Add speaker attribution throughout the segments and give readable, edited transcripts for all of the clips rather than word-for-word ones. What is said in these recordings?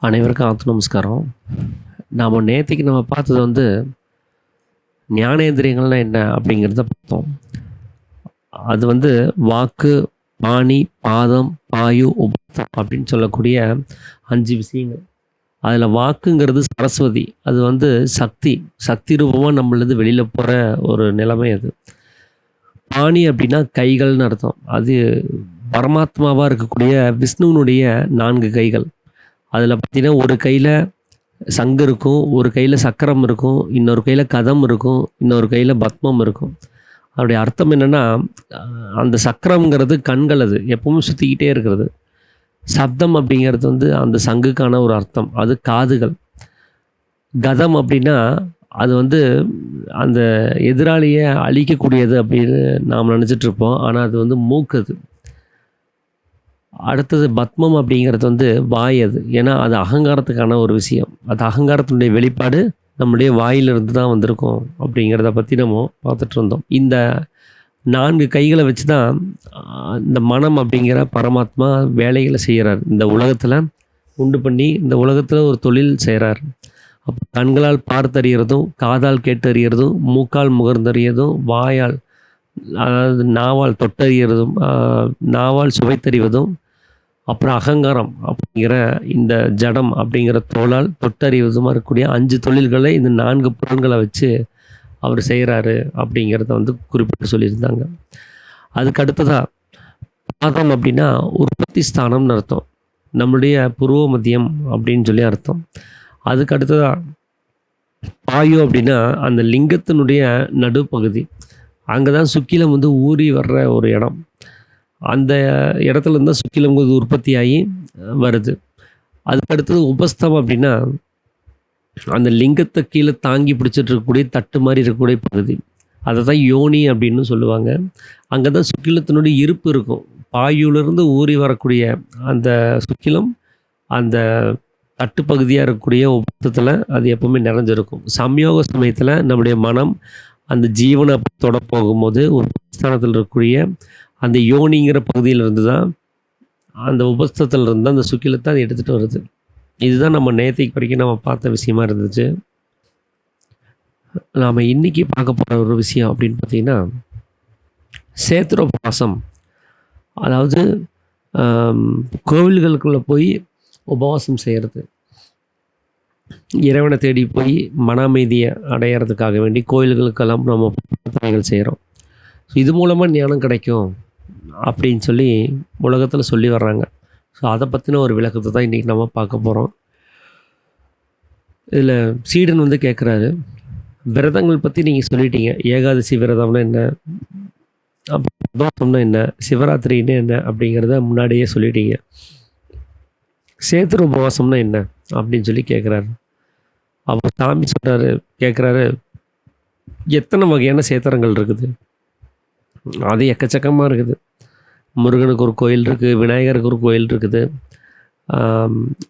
Speaker 1: அனைவருக்கும் நமஸ்காரம். நேத்திக்கு நம்ம பார்த்தது ஞானேந்திரியங்கள்னா என்ன அப்படிங்கிறத பார்த்தோம். அது வாக்கு, பாணி, பாதம், பாயு, உபஸ்தம் அப்படின்னு சொல்லக்கூடிய 5 விஷயங்கள். அதில் வாக்குங்கிறது சரஸ்வதி. அது சக்தி. சக்தி ரூபமாக நம்மளது வெளியில் போகிற ஒரு நிலைமை அது. பாணி அப்படின்னா கைகள்னு அர்த்தம். அது பரமாத்மாவாக இருக்கக்கூடிய விஷ்ணுவனுடைய 4 கைகள். அதில் பார்த்தீங்கன்னா, ஒரு கையில் சங்கு இருக்கும், ஒரு கையில் சக்கரம் இருக்கும், இன்னொரு கையில் கதம் இருக்கும், இன்னொரு கையில் பத்மம் இருக்கும். அதோடைய அர்த்தம் என்னென்னா, அந்த சக்கரம்ங்கிறது கண்கள், அது எப்பவுமே சுற்றிக்கிட்டே இருக்கிறது. சப்தம் அப்படிங்கிறது அந்த சங்குக்கான ஒரு அர்த்தம், அது காதுகள். கதம் அப்படின்னா அது அந்த எதிராளியை அழிக்கக்கூடியது அப்படின்னு நாம் நினச்சிட்ருப்போம். ஆனால் அது மூக்கு. அது அடுத்தது பத்மம் அப்படிங்கிறது வாய். அது ஏன்னா அது அகங்காரத்துக்கான ஒரு விஷயம். அது அகங்காரத்தினுடைய வெளிப்பாடு நம்முடைய வாயிலிருந்து தான் வந்திருக்கும் அப்படிங்கிறத பற்றி நம்ம பார்த்துட்டு இருந்தோம். இந்த 4 கைகளை வச்சு தான் இந்த மனம் அப்படிங்கிற பரமாத்மா வேலைகளை செய்கிறார். இந்த உலகத்தில் உண்டு பண்ணி இந்த உலகத்தில் ஒரு தொழில் செய்கிறார். அப்போ கண்களால் பார்த்தறியறதும், காதால் கேட்டறியறதும், மூக்கால் முகர்ந்தறியதும், வாயால் அதாவது நாவால் தொட்டறியறதும், நாவால் சுவைத்தறிவதும், அப்புறம் அகங்காரம் அப்படிங்கிற இந்த ஜடம் அப்படிங்கிற தோளால் தொட்டறிவதுமாக இருக்கக்கூடிய 5 தொழில்களை இந்த 4 புலன்களை வச்சு அவர் செய்கிறாரு அப்படிங்கிறத குறிப்பிட்டு சொல்லியிருந்தாங்க. அதுக்கு அடுத்ததாக பாதம் அப்படின்னா உற்பத்தி ஸ்தானம்னு அர்த்தம். நம்முடைய புருவ மத்தியம் அப்படின்னு சொல்லி அர்த்தம். அதுக்கு அடுத்ததாக பாயு அப்படின்னா அந்த லிங்கத்தினுடைய நடுப்பகுதி. அங்கே தான் சுக்கிலம் ஊறி வர்ற ஒரு இடம். அந்த இடத்துலேருந்து தான் சுக்கிலங்கிறது உற்பத்தியாகி வருது. அதுக்கடுத்தது உபஸ்தம் அப்படின்னா அந்த லிங்கத்தை கீழே தாங்கி பிடிச்சிட்டு இருக்கக்கூடிய தட்டு மாதிரி இருக்கக்கூடிய பகுதி. அதை தான் யோனி அப்படின்னு சொல்லுவாங்க. அங்கே தான் சுக்கிலத்தினுடைய இருப்பு இருக்கும். பாயுலேருந்து ஊறி வரக்கூடிய அந்த சுக்கிலம் அந்த தட்டு பகுதியாக இருக்கக்கூடிய உபஸ்தத்தில் அது எப்போவுமே நிறைஞ்சிருக்கும். சம்யோக சமயத்தில் நம்முடைய மனம் அந்த ஜீவனை தொட போகும்போது ஒரு ஸ்தானத்தில் இருக்கக்கூடிய அந்த யோனிங்கிற பகுதியிலிருந்து தான் அந்த உபஸ்தத்திலிருந்து அந்த சுக்கிலத்தை அதை எடுத்துகிட்டு வருது. இதுதான் நம்ம நேத்திக்கு வரைக்கும் நம்ம பார்த்த விஷயமா இருந்துச்சு. நாம் இன்றைக்கி பார்க்க போகிற ஒரு விஷயம் அப்படின்னு பார்த்திங்கன்னா, சேத்திரோபவாசம். அதாவது கோவில்களுக்குள்ளே போய் உபவாசம் செய்கிறது. இறைவனை தேடி போய் மன அமைதியை அடையிறதுக்காக வேண்டி கோயில்களுக்கெல்லாம் நம்ம பிரார்த்தனைகள் செய்கிறோம். ஸோ இது மூலமாக ஞானம் கிடைக்கும் அப்படின்னு சொல்லி உலகத்தில் சொல்லி வர்றாங்க. ஸோ அதை பற்றின ஒரு விளக்கத்தை தான் இன்றைக்கி நம்ம பார்க்க போகிறோம். இதில் சீடன் கேட்குறாரு, விரதங்கள் பற்றி நீங்கள் சொல்லிட்டீங்க. ஏகாதசி விரதம்னா என்ன, பிரதோஷம்னா என்ன, சிவராத்திரின்னு என்ன அப்படிங்கிறத முன்னாடியே சொல்லிட்டீங்க. சேத்திர உபவாசம்னா என்ன அப்படின்னு சொல்லி கேட்குறாரு. அப்போ சாமி சொல்கிறாரு, கேட்குறாரு, எத்தனை வகையான சேத்திரங்கள் இருக்குது? அது எக்கச்சக்கமாக இருக்குது. முருகனுக்கு ஒரு கோயில் இருக்குது, விநாயகருக்கு ஒரு கோயில் இருக்குது,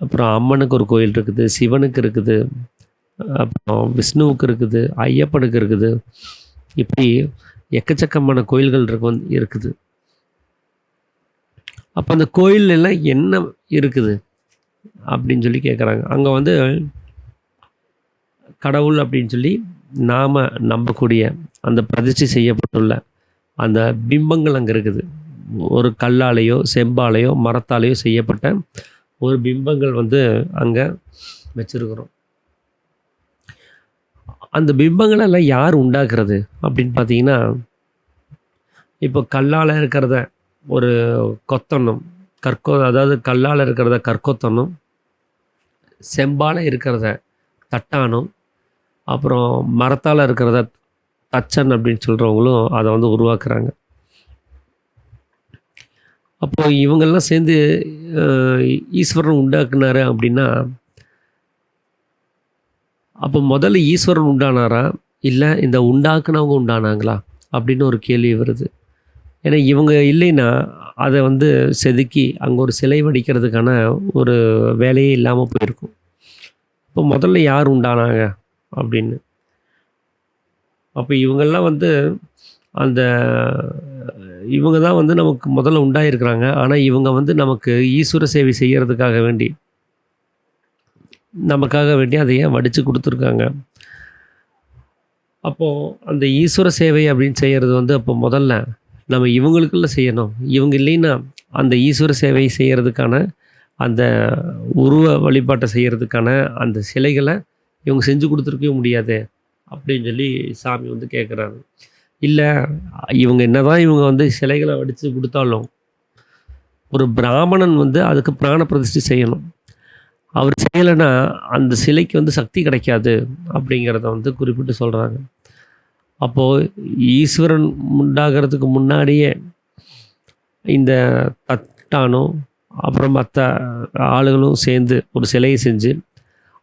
Speaker 1: அப்புறம் அம்மனுக்கு ஒரு கோயில் இருக்குது, சிவனுக்கு இருக்குது, அப்புறம் விஷ்ணுவுக்கு இருக்குது, ஐயப்பனுக்கு இருக்குது. இப்படி எக்கச்சக்கமான கோயில்கள் இருக்குது. அப்போ அந்த கோயிலெல்லாம் என்ன இருக்குது அப்படின்னு சொல்லி கேட்குறாங்க. அங்கே கடவுள் அப்படின்னு சொல்லி நாம் நம்பக்கூடிய அந்த பிரதிஷ்டை செய்யப்பட்டுள்ள அந்த பிம்பங்கள் அங்கே இருக்குது. ஒரு கல்லாலேயோ செம்பாலேயோ மரத்தாலேயோ செய்யப்பட்ட ஒரு பிம்பங்கள் அங்கே வச்சுருக்கிறோம். அந்த பிம்பங்களெல்லாம் யார் உண்டாக்குறது அப்படின்னு பார்த்தீங்கன்னா, இப்போ கல்லால் இருக்கிறத ஒரு கொத்தணும், அதாவது கல்லால் இருக்கிறத கற்கொத்தணும், செம்பால் இருக்கிறத தட்டானும், அப்புறம் மரத்தால் இருக்கிறத தச்சன் அப்படின்னு சொல்கிறவங்களும் அதை உருவாக்குறாங்க. அப்போது இவங்கெல்லாம் சேர்ந்து ஈஸ்வரன் உண்டாக்குனாரு அப்படின்னா, அப்போ முதல்ல ஈஸ்வரன் உண்டானாரா இல்லை இந்த உண்டாக்குனவங்க உண்டானாங்களா அப்படின்னு ஒரு கேள்வி வருது. ஏன்னா இவங்க இல்லைன்னா அதை செதுக்கி அங்கே ஒரு சிலை வடிக்கிறதுக்கான ஒரு வேலையே இல்லாமல் போயிருக்கும். இப்போ முதல்ல யார் உண்டானாங்க அப்படின்னு, அப்போ இவங்கெல்லாம் அந்த இவங்க தான் நமக்கு முதல்ல உண்டாயிருக்கிறாங்க. ஆனால் இவங்க நமக்கு ஈஸ்வர சேவை செய்கிறதுக்காக வேண்டி நமக்காக வேண்டி அதை ஏன் வடித்து கொடுத்துருக்காங்க. அப்போது அந்த ஈஸ்வர சேவை அப்படின்னு செய்கிறது வந்து அப்போ முதல்ல நம்ம இவங்களுக்குள்ள செய்யணும். இவங்க இல்லைன்னா அந்த ஈஸ்வர சேவை செய்கிறதுக்கான அந்த உருவ வழிபாட்டை செய்கிறதுக்கான அந்த சிலைகளை இவங்க செஞ்சு கொடுத்துருக்கவே முடியாது அப்படின்னு சொல்லி சாமி வந்து கேட்குறாரு. இல்லை, இவங்க என்னதான் இவங்க வந்து சிலைகளை வடித்து கொடுத்தாலும் ஒரு பிராமணன் வந்து அதுக்கு பிராண பிரதிஷ்டை செய்யணும். அவர் செய்யலைன்னா அந்த சிலைக்கு வந்து சக்தி கிடைக்காது அப்படிங்கிறத வந்து குறிப்பிட்டு சொல்கிறாங்க. அப்போது ஈஸ்வரன் உண்டாகிறதுக்கு முன்னாடியே இந்த தட்டானும் அப்புறம் மற்ற ஆளுகளும் சேர்ந்து ஒரு சிலையை செஞ்சு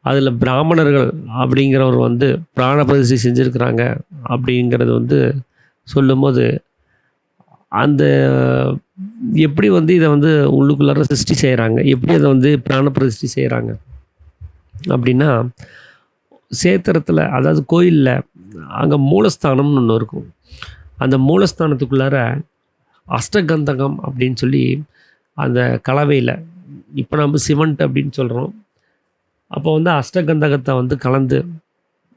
Speaker 1: அதில் பிராமணர்கள் அப்படிங்கிறவர் வந்து பிராண பிரதிஷ்டை செஞ்சுருக்கிறாங்க அப்படிங்கிறது வந்து சொல்லும்போது அந்த எப்படி வந்து இதை வந்து உள்ளுக்குள்ளார சிருஷ்டி செய்கிறாங்க, எப்படி அதை வந்து பிராண பிரதிஷ்டை செய்கிறாங்க அப்படின்னா, சேத்திரத்தில் அதாவது கோயிலில் அங்கே மூலஸ்தானம்னு ஒன்று இருக்கும். அந்த மூலஸ்தானத்துக்குள்ளார அஷ்டகந்தகம் அப்படின்னு சொல்லி அந்த கலவையில், இப்போ நம்ம சிமெண்ட் அப்படின்னு சொல்கிறோம், அப்போ வந்து அஷ்டகந்தகத்தை வந்து கலந்து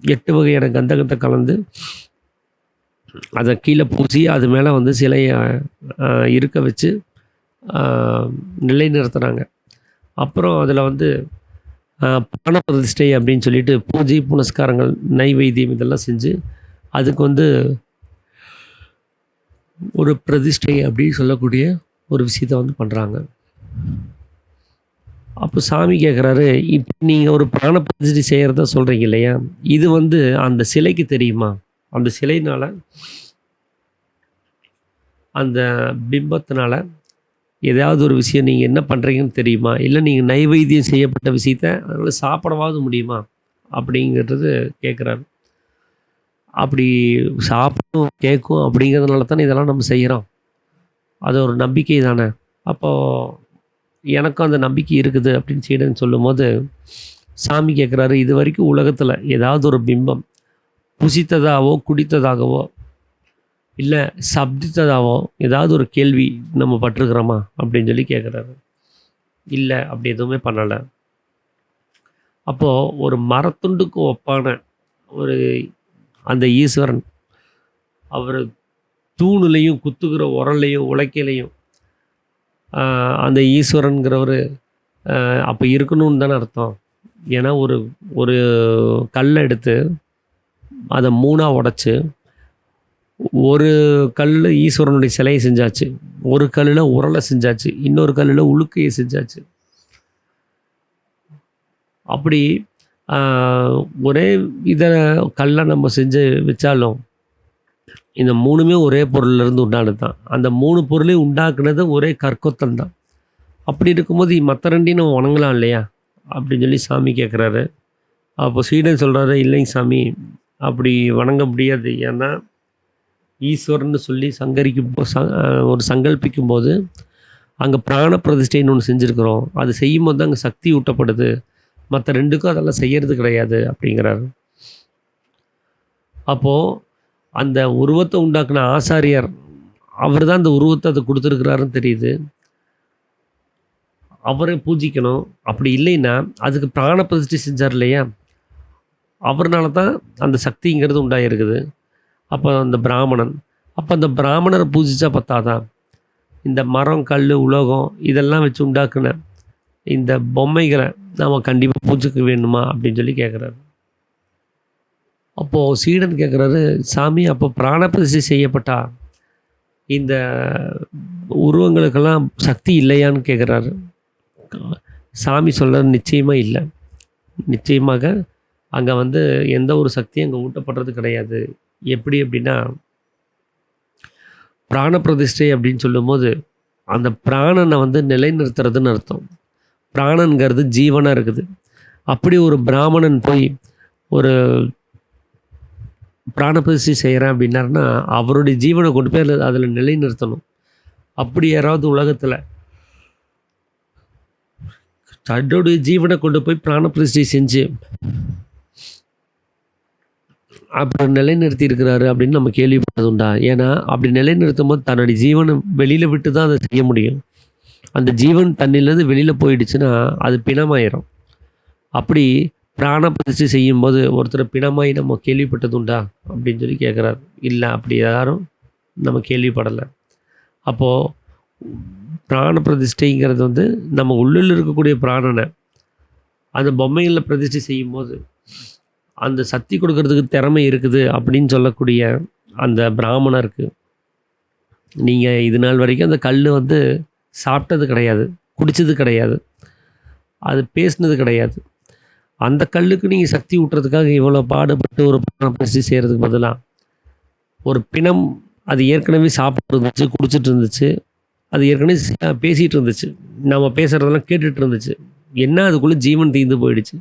Speaker 1: 8 வகையான கந்தகத்தை கலந்து அதை கீழே பூசி அது மேலே வந்து சிலையை இருக்க வச்சு நிலைநிறுத்துகிறாங்க. அப்புறம் அதில் வந்து பிராண பிரதிஷ்டை அப்படின்னு சொல்லிட்டு பூஜை புனஸ்காரங்கள் நைவேத்தியம் இதெல்லாம் செஞ்சு அதுக்கு வந்து ஒரு பிரதிஷ்டை அப்படின்னு சொல்லக்கூடிய ஒரு விஷயத்தை வந்து பண்ணுறாங்க. அப்போ சாமி கேட்குறாரு, இப்போ நீங்கள் ஒரு பிராண பிரதிஷ்டை செய்கிறத சொல்கிறீங்க இல்லையா, இது வந்து அந்த சிலைக்கு தெரியுமா? அந்த சிலைனால் அந்த பிம்பத்தினால ஏதாவது ஒரு விஷயம் நீங்கள் என்ன பண்ணுறீங்கன்னு தெரியுமா? இல்லை நீங்கள் நைவேத்தியம் செய்யப்பட்ட விஷயத்த அதனால் சாப்பிடவாது முடியுமா அப்படிங்கிறது கேட்குறாரு. அப்படி சாப்பிடும் கேட்கும் அப்படிங்கிறதுனால தானே இதெல்லாம் நம்ம செய்கிறோம். அது ஒரு நம்பிக்கை தானே. அப்போது எனக்கும் அந்த நம்பிக்கை இருக்குது அப்படின்னு சீடன் சொல்லும்போது சாமி கேட்குறாரு, இது வரைக்கும் உலகத்தில் ஏதாவது ஒரு பிம்பம் புசித்ததாகவோ குடித்ததாகவோ இல்லை சப்தித்ததாகவோ ஏதாவது ஒரு கேள்வி நம்ம பட்டிருக்கிறோமா அப்படின்னு சொல்லி கேட்குறாரு. இல்லை, அப்படி எதுவுமே பண்ணலை. அப்போது ஒரு மரத்துண்டுக்கு ஒப்பான ஒரு அந்த ஈஸ்வரன் அவர் தூணுலையும் குத்துகிற உரல்லையும் உலக்கையிலையும் அந்த ஈஸ்வரனுங்கிறவர் அப்போ இருக்கணும்னு தானே அர்த்தம். ஏன்னா ஒரு ஒரு கல்லை எடுத்து அதை 3ஆக உடைச்சி ஒரு கல்லில் ஈஸ்வரனுடைய சிலையை செஞ்சாச்சு, ஒரு கல்லில் உரலை செஞ்சாச்சு, இன்னொரு கல்லில் உளுக்கையை செஞ்சாச்சு. அப்படி ஒரே இதை கல்லை நம்ம செஞ்சு வச்சாலும் இந்த 3மே ஒரே பொருள்லேருந்து உண்டானது தான். அந்த 3 பொருளையும் உண்டாக்குனது ஒரே கற்கொத்தன் தான். அப்படி இருக்கும்போது மற்ற 2ஐயும் நம்ம வணங்கலாம் இல்லையா அப்படின்னு சொல்லி சாமி கேட்குறாரு. அப்போ சீடன் சொல்கிறாரு, இல்லைங்க சாமி, அப்படி வணங்க முடியாது. ஏன்னா ஈஸ்வரன்னு சொல்லி ஒரு சங்கல்பிக்கும் போது அங்கே பிராண பிரதிஷ்டைன்னு ஒன்று செஞ்சுருக்கிறோம். அது செய்யும்போது தான் அங்கே சக்தி ஊட்டப்படுது. மற்ற 2க்கும் அதெல்லாம் செய்கிறது கிடையாது அப்படிங்கிறாரு. அப்போது அந்த உருவத்தை உண்டாக்குன ஆசாரியார் அவர் தான் அந்த உருவத்தை அதை கொடுத்துருக்கிறாருன்னு தெரியுது. அவரை பூஜிக்கணும். அப்படி இல்லைன்னா அதுக்கு பிராண பிரதிஷ்டை செஞ்சார் இல்லையா, அவர்னால தான் அந்த சக்திங்கிறது உண்டாயிருக்குது. அப்போ அந்த பிராமணன், அப்போ அந்த பிராமணரை பூஜிச்சா பத்தாதான், இந்த மரம் கல் உலோகம் இதெல்லாம் வச்சு உண்டாக்குன இந்த பொம்மைகளை நாம் கண்டிப்பாக பூஜிக்க வேணுமா அப்படின்னு சொல்லி கேட்குறாரு. அப்போது சீடன் கேட்குறாரு, சாமி அப்போ பிராண பிரதிஷ்டை செய்யப்பட்டா இந்த உருவங்களுக்கெல்லாம் சக்தி இல்லையான்னு கேட்குறாரு. சாமி சொல்கிறார், நிச்சயமாக இல்லை. நிச்சயமாக அங்கே வந்து எந்த ஒரு சக்தியும் அங்கே ஊட்டப்படுறது கிடையாது. எப்படி அப்படின்னா, பிராண பிரதிஷ்டை அப்படின்னு சொல்லும்போது அந்த பிராணனை வந்து நிலைநிறுத்துறதுன்னு அர்த்தம். பிராணங்கிறது ஜீவனாக இருக்குது. அப்படி ஒரு பிராமணன் போய் ஒரு பிராண பிரதிஷ்டை செய்கிறேன் அப்படின்னாருன்னா அவருடைய ஜீவனை கொண்டு போய் அதில் நிலைநிறுத்தணும். அப்படி யாராவது உலகத்தில் தன்னுடைய ஜீவனை கொண்டு போய் பிராண பிரதிஷ்டை செஞ்சு அப்புறம் நிலைநிறுத்தி இருக்கிறாரு அப்படின்னு நம்ம கேள்விப்பட்டது உண்டா? ஏன்னா அப்படி நிலைநிறுத்தும் போது தன்னுடைய ஜீவனை வெளியில் விட்டு தான் அதை செய்ய முடியும். அந்த ஜீவன் தண்ணிலேருந்து வெளியில் போயிடுச்சுன்னா அது பிணமாயிரும். அப்படி பிராண பிரதிஷ்டை செய்யும்போது ஒருத்தர் பிணமாய் நம்ம கேள்விப்பட்டது உண்டா அப்படின்னு சொல்லி கேட்குறாரு. இல்லை, அப்படி யாரும் நம்ம கேள்விப்படலை. அப்போது பிராண பிரதிஷ்டைங்கிறது வந்து நம்ம உள்ளில் இருக்கக்கூடிய பிராணனை அந்த பொம்மைகளில் பிரதிஷ்டை செய்யும்போது அந்த சக்தி கொடுக்கறதுக்கு திறமை இருக்குது அப்படின்னு சொல்லக்கூடிய அந்த பிராமணருக்கு நீங்கள் இது நாள் வரைக்கும் அந்த கல் வந்து சாப்பிட்டது கிடையாது, குடித்தது கிடையாது, அது பேசினது கிடையாது. அந்த கல்லுக்கு நீங்கள் சக்தி ஊட்டுறதுக்காக இவ்வளோ பாடுபட்டு ஒரு பிராண பிரதிஷ்டை செய்கிறதுக்கு பதிலாக ஒரு பிணம் அது ஏற்கனவே சாப்பிட்டு இருந்துச்சு, குடிச்சிட்டு இருந்துச்சு, அது ஏற்கனவே பேசிகிட்டு இருந்துச்சு, நம்ம பேசுகிறதெல்லாம் கேட்டுட்டு இருந்துச்சு, என்ன அதுக்குள்ளே ஜீவன் தீர்ந்து போயிடுச்சு.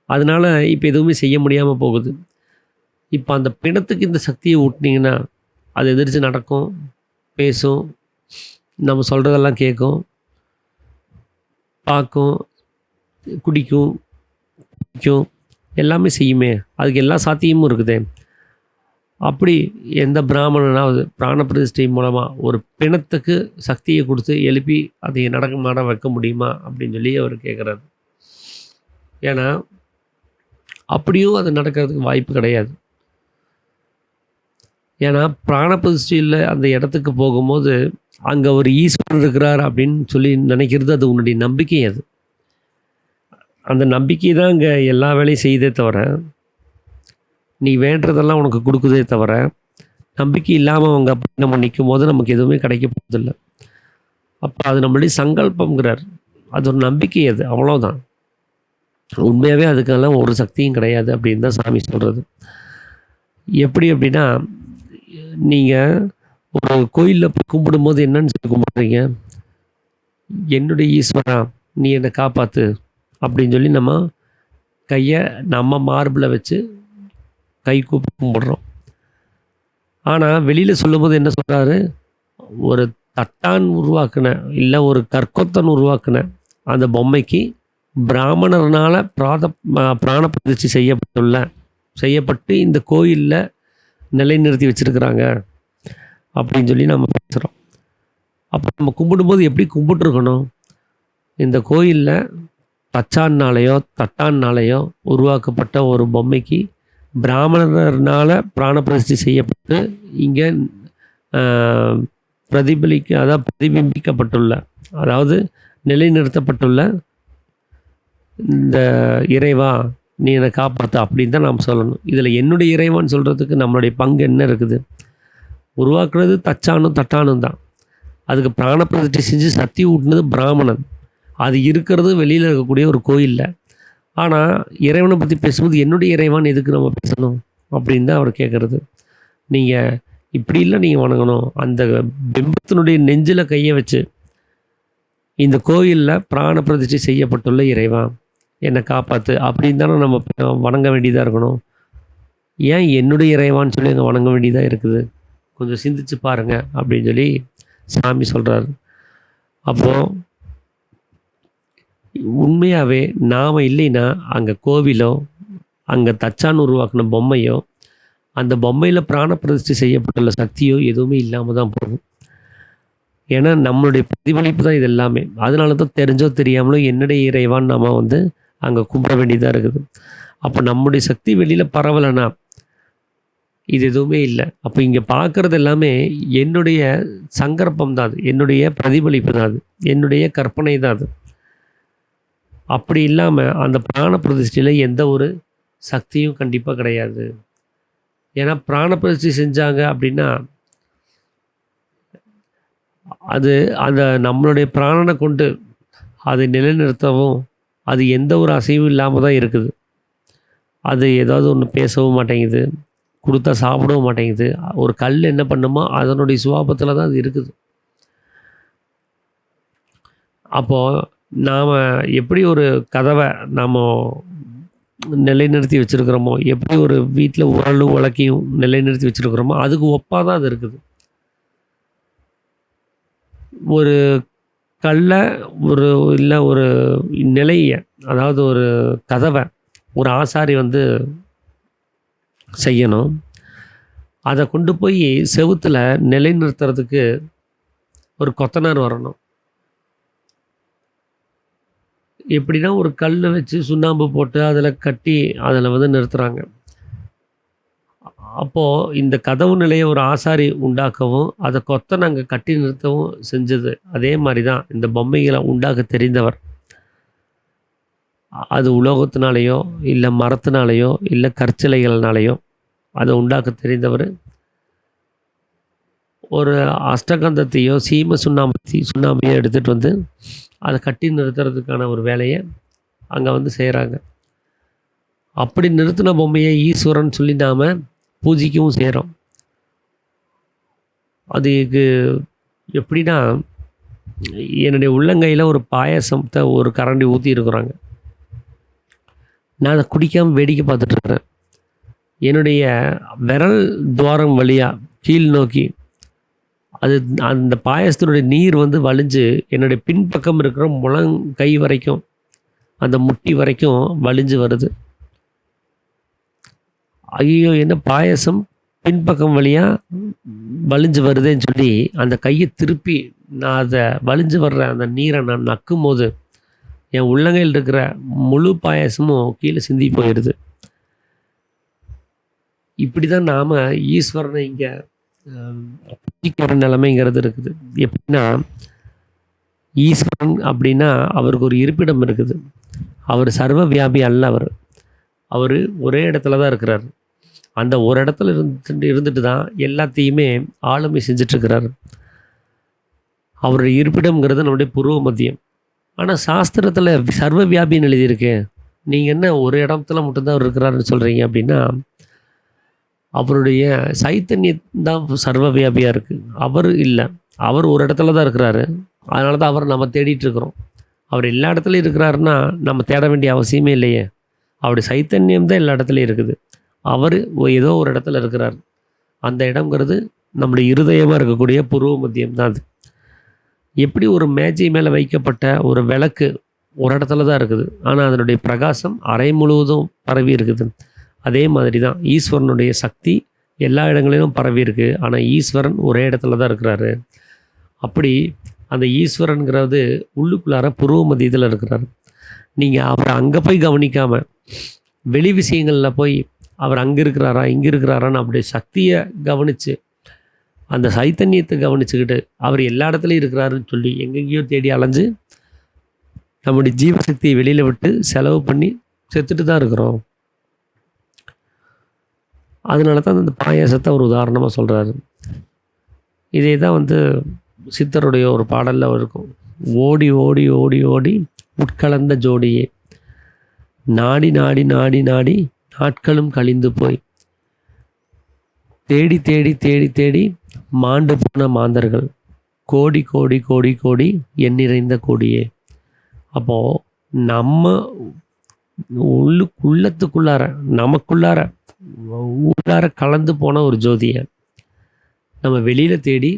Speaker 1: அதனால் இப்போ எதுவுமே செய்ய முடியாமல் போகுது. இப்போ அந்த பிணத்துக்கு இந்த சக்தியை ஊட்டினீங்கன்னா அது எதிர்த்து நடக்கும், பேசும், நம்ம சொல்கிறதெல்லாம் கேட்கும், பார்க்கும், குடிக்கும், குடிக்கும், எல்லாமே செய்யுமே. அதுக்கு எல்லா சாத்தியமும் இருக்குதே. அப்படி எந்த பிராமணனாவது பிராண பிரதிஷ்டை மூலமாக ஒரு பிணத்துக்கு சக்தியை கொடுத்து எழுப்பி அதை நடக்க வைக்க முடியுமா அப்படின்னு சொல்லி அவர் கேட்குறாரு. ஏன்னா அப்படியும் அது நடக்கிறதுக்கு வாய்ப்பு கிடையாது. ஏன்னா பிராண பிரதிஷ்டையில் அந்த இடத்துக்கு போகும்போது அங்கே ஒரு ஈஸ்வரன் இருக்கிறார் அப்படின்னு சொல்லி நினைக்கிறது அது உன்னுடைய நம்பிக்கை. அது அந்த நம்பிக்கை தான் இங்கே எல்லா வேலையும் செய்தே தவிர, நீ வேண்டதெல்லாம் உனக்கு கொடுக்குதே தவிர, நம்பிக்கை இல்லாமல் அவங்க அப்படி நம்ம நிற்கும் போது நமக்கு எதுவுமே கிடைக்க போகிறதில்லை. அப்போ அது நம்மளுடைய சங்கல்பங்கிறார். அது ஒரு நம்பிக்கை, அது அவ்வளோதான். உண்மையாகவே அதுக்கெல்லாம் ஒரு சக்தியும் கிடையாது அப்படின்னு தான் சாமி சொல்கிறது. எப்படி அப்படின்னா, நீங்கள் ஒரு கோயிலில் போய் கும்பிடும்போது என்னன்னு சொல்லி கும்பிட்றீங்க, என்னுடைய ஈஸ்வரா நீ என்னை காப்பாற்று அப்படின்னு சொல்லி நம்ம கையை நம்ம மார்பில் வச்சு கை கூப்பி கும்பிட்றோம். ஆனால் வெளியில் சொல்லும்போது என்ன சொல்கிறாரு, ஒரு தட்டான் உருவாக்குன இல்லை ஒரு கற்கொத்தன் உருவாக்குன அந்த பொம்மைக்கு பிராமணர்னால் பிராண பிரதிஷ்டை செய்யப்பட்டு இந்த கோயிலில் நிலைநிறுத்தி வச்சுருக்குறாங்க அப்படின்னு சொல்லி நம்ம பேசுகிறோம். அப்போ நம்ம கும்பிடும்போது எப்படி கும்பிட்டுருக்கணும், இந்த கோயிலில் தட்டான்னாலேயோ உருவாக்கப்பட்ட ஒரு பொம்மைக்கு பிராமணர்னால் பிராண பிரதிஷ்டை செய்யப்பட்டு இங்கே பிரதிபிம்பிக்கப்பட்டுள்ள, அதாவது நிலைநிறுத்தப்பட்டுள்ள இந்த இறைவா நீ என்னை காப்பாற்று அப்படின்னு தான் நாம் சொல்லணும். இதில் என்னுடைய இறைவான்னு சொல்கிறதுக்கு நம்மளுடைய பங்கு என்ன இருக்குது? உருவாக்குறது தட்டானும் தான். அதுக்கு பிராண பிரதிஷ்டை செஞ்சு சக்தி ஊட்டினது பிராமணன். அது இருக்கிறது வெளியில் இருக்கக்கூடிய ஒரு கோயிலில். ஆனால் இறைவனை பற்றி பேசும்போது என்னுடைய இறைவான் எதுக்கு நம்ம பேசணும் அப்படின்னு தான் அவர் கேட்குறது. நீங்கள் இப்படி இல்லை, நீங்கள் வணங்கணும் அந்த பிம்பத்தினுடைய நெஞ்சில் கையை வச்சு இந்த கோயிலில் பிராண பிரதிஷ்டை செய்யப்பட்டுள்ள இறைவா என்னை காப்பாற்று அப்படின்னு தானே நம்ம வணங்க வேண்டியதாக இருக்கணும். ஏன் என்னுடைய இறைவான்னு சொல்லி அங்கே வணங்க வேண்டியதாக இருக்குது? கொஞ்சம் சிந்திச்சு பாருங்கள் அப்படின்னு சொல்லி சாமி சொல்கிறாரு. அப்போது உண்மையாகவே நாம் இல்லைன்னா அங்கே கோவிலோ அங்கே தச்சான் உருவாக்கின பொம்மையோ அந்த பொம்மையில் பிராண பிரதிஷ்டை செய்யப்பட்டுள்ள சக்தியோ எதுவுமே இல்லாமல் தான் போகும். ஏன்னா நம்மளுடைய பிரதிபலிப்பு தான் இது எல்லாமே. அதனால தான் தெரிஞ்சோ தெரியாமலோ என்னுடைய இறைவான்னு நம்ம வந்து அங்கே கும்பிட வேண்டியதாக இருக்குது. அப்போ நம்முடைய சக்தி வெளியில் பரவலைன்னா இது எதுவுமே இல்லை. அப்போ இங்கே பார்க்குறது எல்லாமே என்னுடைய சங்கற்பம் தான், அது என்னுடைய பிரதிபலிப்பு தான், அது என்னுடைய கற்பனை தான். அது அப்படி இல்லாமல் அந்த பிராண பிரதிஷ்டையில் எந்த ஒரு சக்தியும் கண்டிப்பாக கிடையாது. ஏன்னா பிராண பிரதிஷ்டை செஞ்சாங்க அப்படின்னா அது அந்த நம்மளுடைய பிராணனை கொண்டு அதை நிலைநிறுத்தவும் அது எந்த ஒரு அசைவும் இல்லாமல் தான் இருக்குது. அது ஏதாவது ஒன்று பேசவும் மாட்டேங்குது, கொடுத்தா சாப்பிடவும் மாட்டேங்குது. ஒரு கல் என்ன பண்ணுமோ அதனுடைய சுபாவத்தில் தான் அது இருக்குது. அப்போது நாம் எப்படி ஒரு கதவை நாம் நிலைநிறுத்தி வச்சுருக்கிறோமோ, எப்படி ஒரு வீட்டில் உரலும் உலக்கையும் நிலைநிறுத்தி வச்சுருக்கிறோமோ அதுக்கு ஒப்பாக தான் அது இருக்குது. ஒரு கல்லை ஒரு நிலையை, அதாவது ஒரு கதவை ஒரு ஆசாரி வந்து செய்யணும். அதை கொண்டு போய் செவுத்தில் நிலைநிறுத்துறதுக்கு ஒரு கொத்தனார் வரணும். எப்படின்னா ஒரு கல்லை வச்சு சுண்ணாம்பு போட்டு அதில் கட்டி அதில் வந்து நிறுத்துகிறாங்க. அப்போது இந்த கதவு நிலையை ஒரு ஆசாரி உண்டாக்கவும் அதை கொத்தனாங்க கட்டி நிறுத்தவும் செஞ்சது. அதே மாதிரி தான் இந்த பொம்மைகளை உண்டாக்க தெரிந்தவர். அது உலோகத்தினாலேயோ இல்லை மரத்தினாலேயோ இல்லை கற்சிலைகள்னாலேயோ அதை உண்டாக்க தெரிந்தவர். ஒரு அஷ்டகந்தத்தையோ சுண்ணாம்பையோ எடுத்துகிட்டு வந்து அதை கட்டி நிறுத்துறதுக்கான ஒரு வேலையை அங்கே வந்து செய்கிறாங்க. அப்படி நிறுத்தின பொம்மையை ஈஸ்வரன் சொல்லி நாம் பூஜிக்கவும் செய்கிறோம். அதுக்கு எப்படின்னா, என்னுடைய உள்ளங்கையில் ஒரு பாயசத்தை ஒரு கரண்டி ஊற்றி இருக்கிறாங்க. நான் அதை குடிக்காமல் வேடிக்கை பார்த்துட்ருக்குறேன். என்னுடைய விரல் துவாரம் வழியாக கீழ் நோக்கி அந்த பாயசத்தினுடைய நீர் வந்து வலிஞ்சு என்னுடைய பின்பக்கம் இருக்கிற முழங்கை வரைக்கும், அந்த முட்டி வரைக்கும் வலிஞ்சு வருது. ஐயோ, என்ன பாயசம் பின்பக்கம் வழியாக வலிஞ்சு வருதுன்னு சொல்லி அந்த கையை திருப்பி நான் அதை வலிஞ்சு வர்ற அந்த நீரை நான் நக்கும் போது என் உள்ளங்கையில் இருக்கிற முழு பாயசமும் கீழே சிந்தி போயிடுது. இப்படி தான் நாம் ஈஸ்வரனை இங்கே பூஜிக்கிற நிலைமைங்கிறது இருக்குது. எப்படின்னா, ஈஸ்வரன் அப்படின்னா அவருக்கு ஒரு இருப்பிடம் இருக்குது. அவர் சர்வ வியாபி அல்ல. அவர் ஒரே இடத்துல தான் இருக்கிறார். அந்த ஒரு இடத்துல இருந்துட்டு தான் எல்லாத்தையுமே ஆளுமை செஞ்சிட்ருக்கிறார். அவருடைய இருப்பிடம்ங்கிறது நம்முடைய பூர்வ மத்தியம். ஆனால் சாஸ்திரத்தில் சர்வ வியாபின்னு எழுதியிருக்கு. நீங்கள் என்ன ஒரு இடத்துல மட்டும்தான் அவர் இருக்கிறாருன்னு சொல்கிறீங்க அப்படின்னா, அவருடைய சைத்தன்யம் தான் சர்வ வியாபியாக இருக்குது. அவர் இல்லை, அவர் ஒரு இடத்துல தான் இருக்கிறாரு. அதனால தான் அவரை நம்ம தேடிட்டுருக்குறோம். அவர் எல்லா இடத்துலையும் இருக்கிறாருன்னா நம்ம தேட வேண்டிய அவசியமே இல்லையே. அவருடைய சைத்தன்யம் தான் எல்லா இடத்துலையும் இருக்குது. அவர் ஏதோ ஒரு இடத்துல இருக்கிறார். அந்த இடம்ங்கிறது நம்முடைய இருதயமாக இருக்கக்கூடிய பூர்வ மத்தியம் தான். அது எப்படி ஒரு மேஜை மேலே வைக்கப்பட்ட ஒரு விளக்கு ஒரு இடத்துல தான் இருக்குது, ஆனால் அதனுடைய பிரகாசம் அறை முழுவதும் பரவி இருக்குது. அதே மாதிரி தான் ஈஸ்வரனுடைய சக்தி எல்லா இடங்களிலும் பரவி இருக்குது. ஆனால் ஈஸ்வரன் ஒரே இடத்துல தான் இருக்கிறாரு. அப்படி அந்த ஈஸ்வரனுங்கிறது உள்ளுக்குள்ளார பூர்வ மத்தியத்தில் இருக்கிறார். நீங்கள் அவரை அங்கே போய் கவனிக்காமல் வெளி விஷயங்களில் போய் அவர் அங்கே இருக்கிறாரா இங்கே இருக்கிறாரான்னு அப்படி சக்தியை கவனித்து அந்த சைத்தன்யத்தை கவனிச்சுக்கிட்டு அவர் எல்லா இடத்துலையும் இருக்கிறாருன்னு சொல்லி எங்கெங்கேயோ தேடி அலைஞ்சு நம்முடைய ஜீவசக்தியை வெளியில் விட்டு செலவு பண்ணி செத்துட்டு தான் இருக்கிறோம். அதனால தான் அந்த பாயாசத்தை ஒரு உதாரணமாக சொல்கிறாரு. இதே தான் வந்து சித்தருடைய ஒரு பாடலில் இருக்கும். ஓடி ஓடி ஓடி ஓடி உட்கலந்த ஜோடியே, நாடி நாடி நாடி நாடி நாட்களும் கழிந்து போய், தேடி தேடி தேடி தேடி மாண்டு போன மாந்தர்கள், கோடி கோடி கோடி கோடி எண்ணிறைந்த கோடியே. அப்போது நம்ம உள்ளத்துக்குள்ளார நமக்குள்ளார உள்ளார கலந்து போன ஒரு ஜோதியை நம்ம வெளியில் தேடி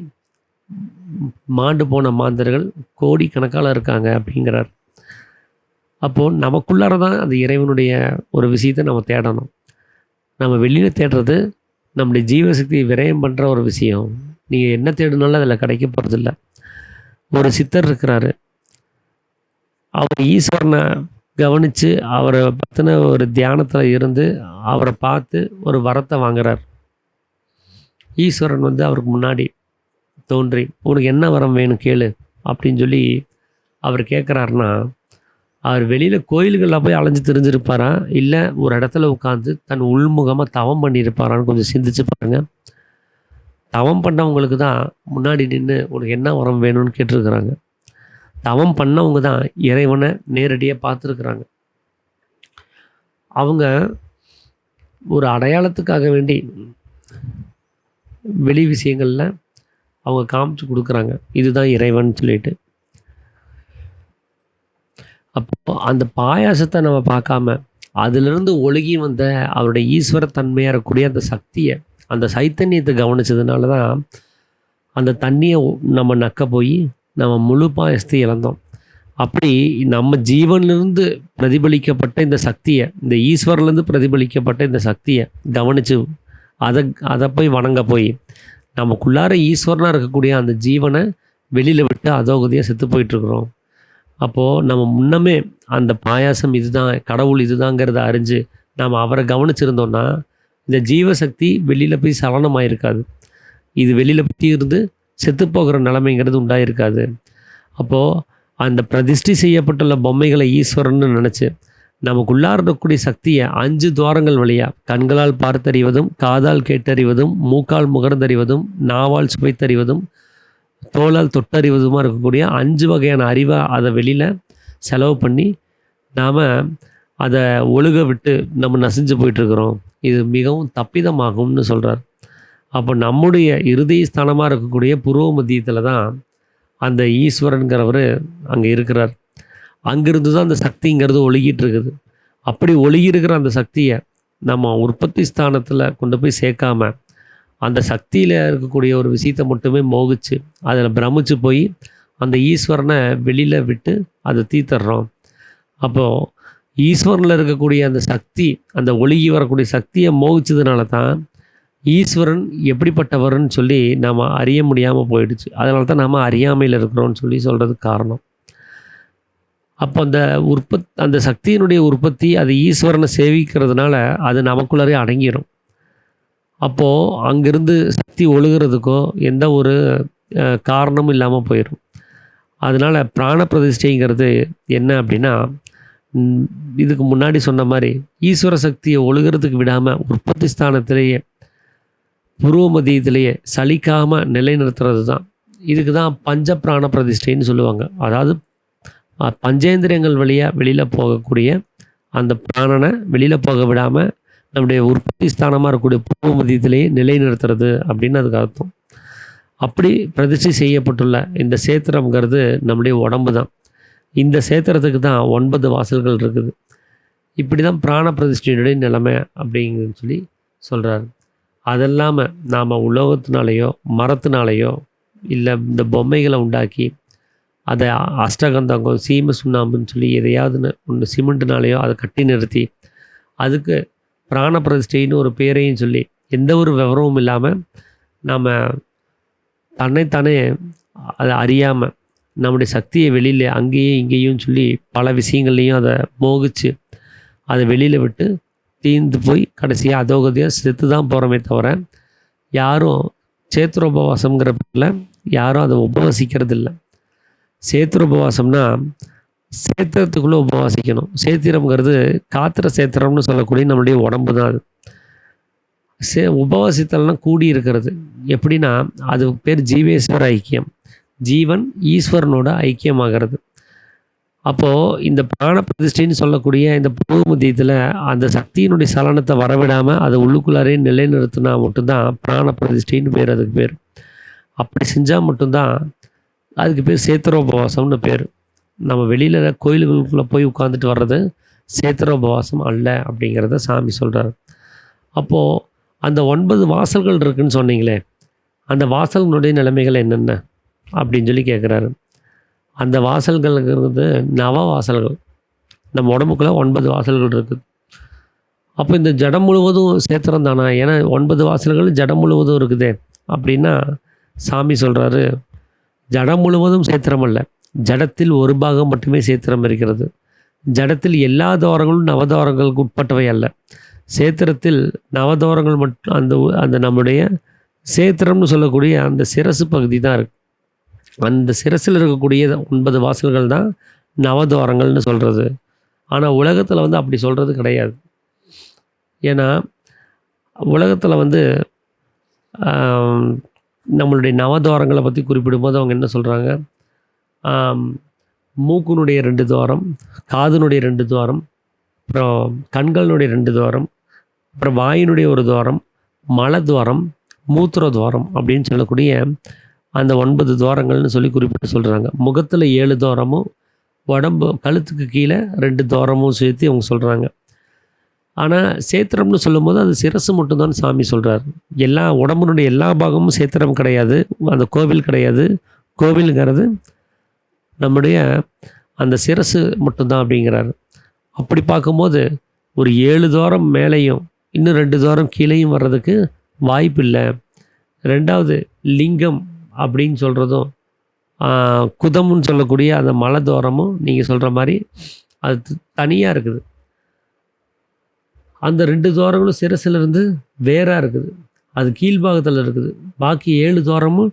Speaker 1: மாண்டு போன மாந்தர்கள் கோடி கணக்கால் இருக்காங்க அப்படிங்கிறார். அப்போது நமக்குள்ளார தான் அந்த இறைவனுடைய ஒரு விஷயத்தை நம்ம தேடணும். நம்ம வெளியில் தேடுறது நம்முடைய ஜீவசக்தியை விரயம் பண்ணுற ஒரு விஷயம். நீங்கள் என்ன தேடினாலும் அதில் கிடைக்க போகிறதில்ல. ஒரு சித்தர் இருக்கிறாரு, அவர் ஈஸ்வரனை கவனித்து அவரை பற்றின ஒரு தியானத்தில் இருந்து அவரை பார்த்து ஒரு வரத்தை வாங்குறார். ஈஸ்வரன் வந்து அவருக்கு முன்னாடி தோன்றி உனக்கு என்ன வரம் வேணும் கேளு அப்படின்னு சொல்லி அவர் கேட்குறாருன்னா, அவர் வெளியில் கோயில்களில் போய் அலைஞ்சு தெரிஞ்சிருப்பாரா, இல்லை ஒரு இடத்துல உட்காந்து தன் உள்முகமாக தவம் பண்ணியிருப்பாரான்னு கொஞ்சம் சிந்திச்சு பாருங்கள். தவம் பண்ணவங்களுக்கு தான் முன்னாடி நின்று உனக்கு என்ன வரம் வேணும்னு கேட்டிருக்கிறாங்க. தவம் பண்ணவங்க தான் இறைவனை நேரடியாக பார்த்துருக்குறாங்க. அவங்க ஒரு அடையாளத்துக்காக வேண்டி வெளி விஷயங்களில் அவங்க காமிச்சு கொடுக்குறாங்க, இதுதான் இறைவன் சொல்லிட்டு. அப்போ அந்த பாயாசத்தை நம்ம பார்க்காம அதிலிருந்து ஒழுகி வந்த அவருடைய ஈஸ்வரத்தன்மையாக இருக்கக்கூடிய அந்த சக்தியை, அந்த சைத்தன்யத்தை கவனித்ததுனால தான் அந்த தண்ணியை நம்ம நக்க போய் நம்ம முழு பாயசத்தை இழந்தோம். அப்படி நம்ம ஜீவனிலிருந்து பிரதிபலிக்கப்பட்ட இந்த சக்தியை, இந்த ஈஸ்வரிலேருந்து பிரதிபலிக்கப்பட்ட இந்த சக்தியை கவனித்து அதை போய் வணங்க போய் நமக்குள்ளார ஈஸ்வரனாக இருக்கக்கூடிய அந்த ஜீவனை வெளியில் விட்டு அதோகதியாக செத்து போயிட்டுருக்குறோம். அப்போது நம்ம முன்னமே அந்த பாயாசம் இதுதான், கடவுள் இதுதாங்கிறத அறிஞ்சு நாம் அவரை கவனிச்சிருந்தோம்னா இந்த ஜீவசக்தி வெளியில் போய் சலனமாயிருக்காது. இது வெளியில் போய் இருந்து செத்துப்போகிற நிலைமைங்கிறது உண்டாயிருக்காது. அப்போது அந்த பிரதிஷ்டை செய்யப்பட்டுள்ள பொம்மைகளை ஈஸ்வரன்னு நினச்சி நமக்குள்ளார இருக்கக்கூடிய சக்தியை 5 துவாரங்கள் வழியாக கண்களால் பார்த்தறிவதும், காதால் கேட்டறிவதும், மூக்கால் முகர்ந்தறிவதும், நாவால் சுவைத்தறிவதும், தோளால் தொட்டறிவதுமாக இருக்கக்கூடிய 5 வகையான அறிவை அதை வெளியில் செலவு பண்ணி நாம் அதை ஒழுக விட்டு நம்ம நசிஞ்சு போயிட்டுருக்குறோம். இது மிகவும் தப்பிதமாகும்னு சொல்கிறார். அப்போ நம்முடைய இருதய ஸ்தானமாக இருக்கக்கூடிய புருவ மத்தியத்தில் தான் அந்த ஈஸ்வரன்கிறவர் அங்கே இருக்கிறார். அங்கிருந்து தான் அந்த சக்திங்கிறது ஒழுகிட்டு இருக்குது. அப்படி ஒழுகி இருக்கிற அந்த சக்தியை நம்ம உற்பத்தி ஸ்தானத்தில் கொண்டு போய் சேர்க்காம அந்த சக்தியில் இருக்கக்கூடிய ஒரு விஷயத்தை மட்டுமே மோகிச்சு அதில் பிரமிச்சு போய் அந்த ஈஸ்வரனை வெளியில் விட்டு அதை தீர்த்தர்றோம். அப்போது ஈஸ்வரனில் இருக்கக்கூடிய அந்த சக்தி, அந்த ஒழுகி வரக்கூடிய சக்தியை மோகிச்சதுனால தான் ஈஸ்வரன் எப்படிப்பட்டவர்னு சொல்லி நாம் அறிய முடியாமல் போயிடுச்சு. அதனால தான் நாம் அறியாமையில் இருக்கிறோன்னு சொல்லி சொல்கிறதுக்கு காரணம். அப்போ அந்த சக்தியினுடைய உற்பத்தி அது ஈஸ்வரனை சேவிக்கிறதுனால அது நமக்குள்ளே அடங்கிடும். அப்போது அங்கிருந்து சக்தி ஒழுகிறதுக்கோ எந்த ஒரு காரணமும் இல்லாமல் போயிடும். அதனால் பிராண பிரதிஷ்டைங்கிறது என்ன அப்படின்னா, இதுக்கு முன்னாடி சொன்ன மாதிரி ஈஸ்வர சக்தியை ஒழுகிறதுக்கு விடாமல் உற்பத்தி ஸ்தானத்திலேயே புருவ மத்தியத்திலேயே சலிக்காமல் நிலைநிறுத்துறது தான். இதுக்கு தான் பஞ்ச பிராண பிரதிஷ்டைன்னு சொல்லுவாங்க. அதாவது பஞ்சேந்திரியங்கள் வழியாக வெளியில் போகக்கூடிய அந்த பிராணனை வெளியில் போக விடாமல் நம்முடைய உற்பத்தி ஸ்தானமாக இருக்கக்கூடிய புருவ மத்தியத்திலேயே நிலைநிறுத்துறது அப்படின்னு அதுக்கு அர்த்தம். அப்படி பிரதிஷ்டை செய்யப்பட்டுள்ள இந்த சேத்திரம்ங்கிறது நம்முடைய உடம்பு தான். இந்த சேத்திரத்துக்கு தான் 9 வாசல்கள் இருக்குது. இப்படி தான் பிராண பிரதிஷ்டையினுடைய நிலைமை அப்படிங்கிறது சொல்லி சொல்கிறாரு. அதெல்லாமல் நாம் உலோகத்தினாலேயோ மரத்தினாலேயோ இல்லை இந்த பொம்மைகளை உண்டாக்கி அதை அஷ்டகந்தங்கம் சீம சுண்ணாம்புன்னு சொல்லி எதையாவது ஒன்று சிமெண்ட்னாலேயோ அதை கட்டி நிறுத்தி அதுக்கு பிராண பிரதிஷ்டைன்னு ஒரு பேரையும் சொல்லி எந்த ஒரு விவரமும் இல்லாமல் நாம் தன்னைத்தானே அதை அறியாமல் நம்முடைய சக்தியை வெளியில் அங்கேயும் இங்கேயும் சொல்லி பல விஷயங்கள்லையும் அதை மோகிச்சு அதை வெளியில் விட்டு தீர்ந்து போய் கடைசியாக அதோகதியாக செத்து தான் போகிறோமே தவிர யாரும் சேத்திரோபவாசம்ங்கிற பேரில் யாரும் அதை உபவாசிக்கிறது இல்லை. சேத்திரோபவாசம்னா சேத்திரத்துக்குள்ளே உபவாசிக்கணும். சேத்திரம்ங்கிறது காத்திர சேத்திரம்னு சொல்லக்கூடிய நம்மளுடைய உடம்பு தான். அது உபவாசித்தல்னா கூடி இருக்கிறது. எப்படின்னா அது பேர் ஜீவேஸ்வர ஐக்கியம். ஜீவன் ஈஸ்வரனோட ஐக்கியமாகிறது. அப்போது இந்த பிராண பிரதிஷ்டைன்னு சொல்லக்கூடிய இந்த புருவ மத்தியத்தில் அந்த சக்தியினுடைய சலனத்தை வரவிடாமல் அதை உள்ளுக்குள்ளாரே நிலைநிறுத்தினா மட்டும்தான் பிராண பிரதிஷ்டைன்னு பேர். அதுக்கு பேர் அப்படி செஞ்சால் மட்டும்தான் அதுக்கு பேர் சேத்திரோபவாசம்னு பேர். நம்ம வெளியில் கோயில்களுக்குள்ளே போய் உட்காந்துட்டு வர்றது சேத்திரோபவாசம் அல்ல அப்படிங்கிறத சாமி சொல்கிறார். அப்போது அந்த 9 வாசல்கள் இருக்குதுன்னு சொன்னீங்களே, அந்த வாசல்களுடைய நிலைமைகள் என்னென்ன அப்படின்னு சொல்லி கேட்குறாரு. அந்த வாசல்களுங்கிறது நவ வாசல்கள். நம்ம உடம்புக்குள்ளே 9 வாசல்கள் இருக்குது. அப்போ இந்த ஜடம் முழுவதும் சேத்திரம் தானா? ஏன்னா 9 வாசல்கள் ஜடம் முழுவதும் இருக்குதே அப்படின்னா சாமி சொல்கிறாரு, ஜடம் முழுவதும் சேத்திரம் அல்ல, ஜடத்தில் ஒரு பாகம் மட்டுமே சேத்திரம் இருக்கிறது. ஜடத்தில் எல்லா துவாரங்களும் நவதுவாரங்களுக்கு உட்பட்டவை அல்ல. சேத்திரத்தில் நவதுவாரங்கள் மட்டும் அந்த நம்முடைய சேத்திரம்னு சொல்லக்கூடிய அந்த சிரசு பகுதி தான் இருக்குது. அந்த சிரசில் இருக்கக்கூடிய 9 வாசல்கள் தான் நவதுவாரங்கள்னு சொல்கிறது. ஆனால் உலகத்தில் அப்படி சொல்கிறது கிடையாது. ஏன்னா உலகத்தில் நம்மளுடைய நவதுவாரங்களை பற்றி குறிப்பிடும்போது அவங்க என்ன சொல்கிறாங்க, மூக்குனுடைய 2 துவாரம், காதுனுடைய 2 துவாரம், அப்புறம் கண்களினுடைய 2 துவாரம், அப்புறம் வாயினுடைய 1 துவாரம், மலத்வாரம், மூத்திர துவாரம் அப்படின்னு சொல்லக்கூடிய அந்த 9 துவாரங்கள்னு சொல்லி குறிப்பிட்டு சொல்கிறாங்க. முகத்தில் 7 துவாரமும் உடம்பு கழுத்துக்கு கீழே 2 துவாரமும் சேர்த்து அவங்க சொல்கிறாங்க. ஆனால் சேத்திரம்னு சொல்லும்போது அது சிரசு மட்டும்தான் சாமி சொல்கிறார். எல்லா உடம்புனுடைய எல்லா பாகமும் சேத்திரம் கிடையாது, அந்த கோவில் கிடையாது. கோவிலுங்கிறது நம்முடைய அந்த சிரசு மட்டும்தான் அப்படிங்கிறாரு. அப்படி பார்க்கும்போது ஒரு 7 துவாரம் மேலேயும் இன்னும் 2 துவாரம் கீழேயும் வர்றதுக்கு வாய்ப்பு இல்லை. 2வது லிங்கம் அப்படின்னு சொல்கிறதும் குதம்னு சொல்லக்கூடிய அந்த மலத்வாரமும் நீங்கள் சொல்கிற மாதிரி அது தனியாக இருக்குது. அந்த 2 துவாரங்களும் சிரசிலிருந்து வேறாக இருக்குது. அது கீழ்பாகத்தில் இருக்குது. பாக்கி 7 துவாரமும்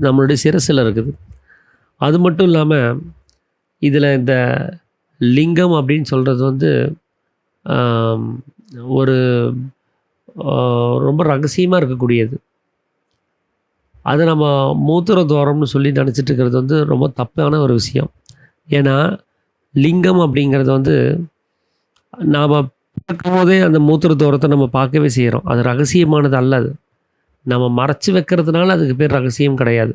Speaker 1: நம்மளுடைய சிரசில் இருக்குது. அது மட்டும் இல்லாமல் இதில் இந்த லிங்கம் அப்படின்னு சொல்கிறது வந்து ஒரு ரொம்ப ரகசியமாக இருக்கக்கூடியது. அது நம்ம மூத்திர துவாரம்னு சொல்லி நினச்சிட்டு இருக்கிறது வந்து ரொம்ப தப்பான ஒரு விஷயம். ஏன்னா லிங்கம் அப்படிங்கிறது வந்து நாம் பார்க்கும்போதே அந்த மூத்திர துவாரத்தை நம்ம பார்க்கவே செய்கிறோம். அது ரகசியமானது அல்ல. அது நம்ம மறைச்சி வைக்கிறதுனால அதுக்கு பேர் ரகசியம் கிடையாது.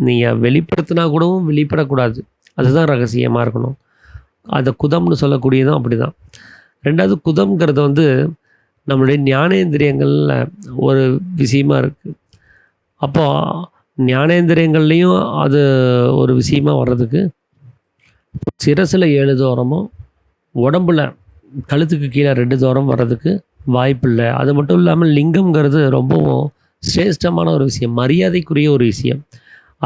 Speaker 1: நீங்கள் வெளிப்படுத்தினா கூடவும் வெளிப்படக்கூடாது. அதுதான் ரகசியமாக இருக்கணும். அதை குதம்னு சொல்லக்கூடியதும் அப்படி தான். 2வது குதம்ங்கிறது வந்து நம்மளுடைய ஞானேந்திரியங்களில் ஒரு விஷயமா இருக்குது. அப்போது ஞானேந்திரியங்கள்லேயும் அது ஒரு விஷயமா வர்றதுக்கு சிரசில் 7 துவாரமும் உடம்புல கழுத்துக்கு கீழே 2 துவாரம் வர்றதுக்கு வாய்ப்பில்லை. அது மட்டும் இல்லாமல் லிங்கம்ங்கிறது ரொம்பவும் சிரேஷ்டமான ஒரு விஷயம், மரியாதைக்குரிய ஒரு விஷயம்.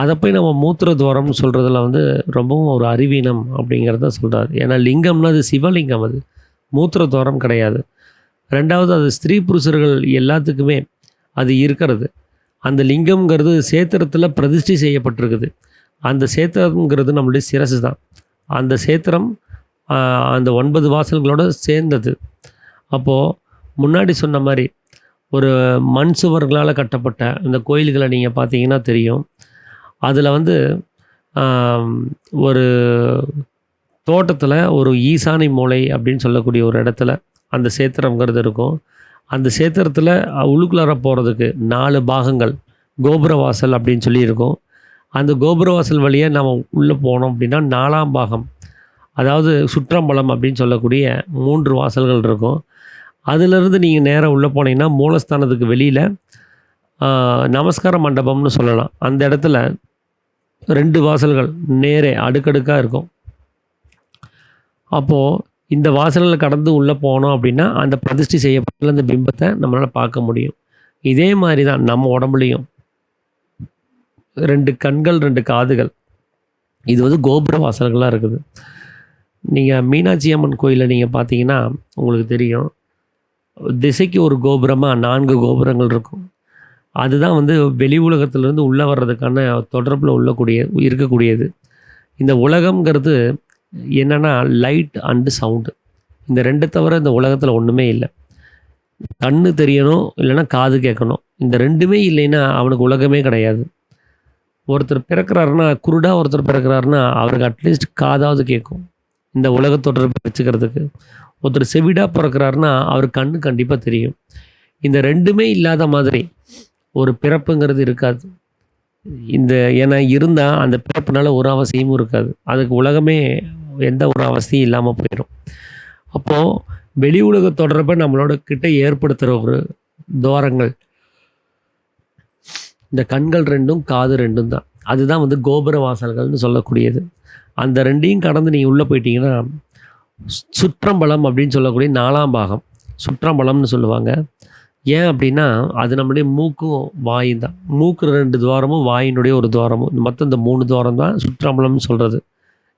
Speaker 1: அதை போய் நம்ம மூத்திர துவாரம்னு சொல்கிறதுல வந்து ரொம்பவும் ஒரு அறிவீனம் அப்படிங்கிறத சொல்கிறார். ஏன்னா லிங்கம்னா அது சிவலிங்கம், அது மூத்திர துவாரம் கிடையாது. 2வது அது ஸ்திரீ புருஷர்கள் எல்லாத்துக்குமே அது இருக்கிறது. அந்த லிங்கம்ங்கிறது சேத்திரத்தில் பிரதிஷ்டை செய்யப்பட்டிருக்குது. அந்த சேத்திரம்ங்கிறது நம்மளுடைய சிரசு தான். அந்த சேத்திரம் அந்த 9 வாசல்களோடு சேர்ந்தது. அப்போது முன்னாடி சொன்ன மாதிரி ஒரு மண் சுவர்களால் கட்டப்பட்ட இந்த கோயில்களை நீங்கள் பார்த்தீங்கன்னா தெரியும். அதில் வந்து ஒரு தோட்டத்தில் ஒரு ஈசானி மூலை அப்படின்னு சொல்லக்கூடிய ஒரு இடத்துல அந்த சேத்திரங்கிறது இருக்கும். அந்த சேத்திரத்தில் உள்ளுக்குள்ளார போகிறதுக்கு 4 பாகங்கள் கோபுர வாசல் அப்படின்னு சொல்லி இருக்கும். அந்த கோபுர வாசல் வழியாக நம்ம உள்ளே போனோம் அப்படின்னா 4ஆம் பாகம், அதாவது சுற்றம்பலம் அப்படின்னு சொல்லக்கூடிய 3 வாசல்கள் இருக்கும். அதிலிருந்து நீங்கள் நேராக உள்ளே போனீங்கன்னா மூலஸ்தானத்துக்கு வெளியில் நமஸ்கார மண்டபம்னு சொல்லலாம். அந்த இடத்துல 2 வாசல்கள் நேரே அடுக்கடுக்காக இருக்கும். அப்போது இந்த வாசலில் கடந்து உள்ளே போனோம் அப்படின்னா அந்த பிரதிஷ்டை செய்யப்பட்ட அந்த பிம்பத்தை நம்மளால் பார்க்க முடியும். இதே மாதிரி தான் நம்ம உடம்புலையும் 2 கண்கள் 2 காதுகள், இது வந்து கோபுர வாசல்களாக இருக்குது. நீங்கள் மீனாட்சி அம்மன் கோயிலில் நீங்கள் பார்த்தீங்கன்னா உங்களுக்கு தெரியும், திசைக்கு ஒரு கோபுரமாக 4 கோபுரங்கள் இருக்கும். அதுதான் வந்து வெளி உலகத்திலேருந்து உள்ளே வர்றதுக்கான தொடர்பில் இருக்கக்கூடியது. இந்த உலகம்ங்கிறது என்னென்னா லைட் அண்டு சவுண்டு, இந்த 2 தவிர இந்த உலகத்தில் ஒன்றுமே இல்லை. கண்ணு தெரியணும், இல்லைன்னா காது கேட்கணும். இந்த 2மே இல்லைன்னா அவனுக்கு உலகமே கிடையாது. ஒருத்தர் பிறக்கிறாருன்னா, குருடாக ஒருத்தர் பிறக்கிறாருன்னா அவருக்கு அட்லீஸ்ட் காதாவது கேட்கும் இந்த உலக தொடர்பை வச்சுக்கிறதுக்கு. ஒருத்தர் செவிடாக பிறக்கிறாருன்னா அவர் கண்ணு கண்டிப்பாக தெரியும். இந்த 2மே இல்லாத மாதிரி ஒரு பிறப்புங்கிறது இருக்காது. ஏன்னா இருந்தால் அந்த பிறப்புனால ஒரு அவசியமும் இருக்காது. அதுக்கு உலகமே எந்த ஒரு அவசியம் இல்லாமல் போயிடும். அப்போது வெளி உலக தொடர்பை நம்மளோட கிட்ட ஏற்படுத்துகிற ஒரு துவாரங்கள் இந்த கண்கள் 2ம் காது 2ம் தான். அதுதான் வந்து கோபுர வாசல்கள்னு சொல்லக்கூடியது. அந்த 2ஐயும் கடந்து நீங்கள் உள்ளே போயிட்டீங்கன்னா சுற்றம்பலம் அப்படின்னு சொல்லக்கூடிய 4ஆம் பாகம் சுற்றம்பலம்னு சொல்லுவாங்க. ஏன் அப்படின்னா அது நம்முடைய மூக்கும் வாயும் தான். மூக்கு 2 துவாரமும் வாயினுடைய ஒரு துவாரமும், மொத்தம் இந்த 3 துவாரம் தான் சுற்றம்பலம்னு சொல்கிறது.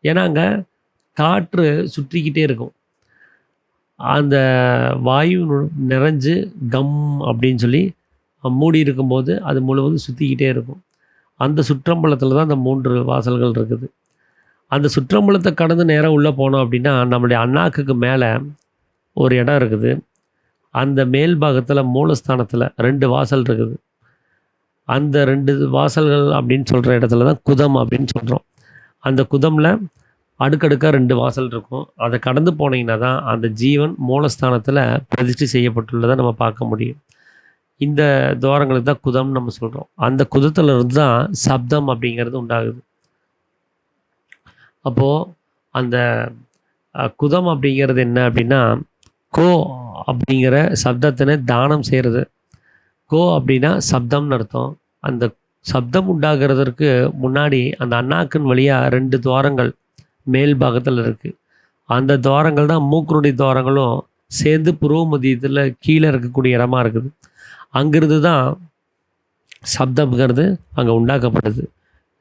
Speaker 1: ஏன்னா அங்கே காற்று சுற்றிக்கிட்டே இருக்கும். அந்த வாயு நிறைஞ்சு கம் அப்படின்னு சொல்லி மூடி இருக்கும்போது அது முழுவதும் சுற்றிக்கிட்டே இருக்கும். அந்த சுற்றம்பலத்தில் தான் அந்த 3 வாசல்கள் இருக்குது. அந்த சுற்றம்பலத்தை கடந்து நேராக உள்ளே போனோம் அப்படின்னா நம்மளுடைய அண்ணாக்குக்கு மேலே ஒரு இடம் இருக்குது. அந்த மேல் பாகத்தில் மூலஸ்தானத்தில் 2 வாசல் இருக்குது. அந்த 2 வாசல்கள் அப்படின்னு சொல்கிற இடத்துல தான் குதம் அப்படின்னு சொல்கிறோம். அந்த குதமில் அடுக்கடுக்காக 2 வாசல் இருக்கும். அதை கடந்து போனீங்கன்னா தான் அந்த ஜீவன் மூலஸ்தானத்தில் பிரதிஷ்டை செய்யப்பட்டுள்ளதை நம்ம பார்க்க முடியும். இந்த துவாரங்களுக்கு தான் குதம்னு நம்ம சொல்கிறோம். அந்த குதத்தில் இருந்து தான் சப்தம் அப்படிங்கிறது உண்டாகுது. அப்போது அந்த குதம் அப்படிங்கிறது என்ன அப்படின்னா, கோ அப்படிங்கிற சப்தத்தினை தானம் செய்கிறது. கோ அப்படின்னா சப்தம்னு அர்த்தம். அந்த சப்தம் உண்டாகிறதுக்கு முன்னாடி அந்த அண்ணாக்கின் வழியாக 2 துவாரங்கள் மேல் பாகத்தில் இருக்குது. அந்த துவாரங்கள் தான் மூக்குனுடைய துவாரங்களும் சேர்ந்து புருவ மத்தியத்தில் கீழே இருக்கக்கூடிய இடமா இருக்குது. அங்கிருந்து தான் சப்தம்ங்கிறது அங்கே உண்டாக்கப்படுது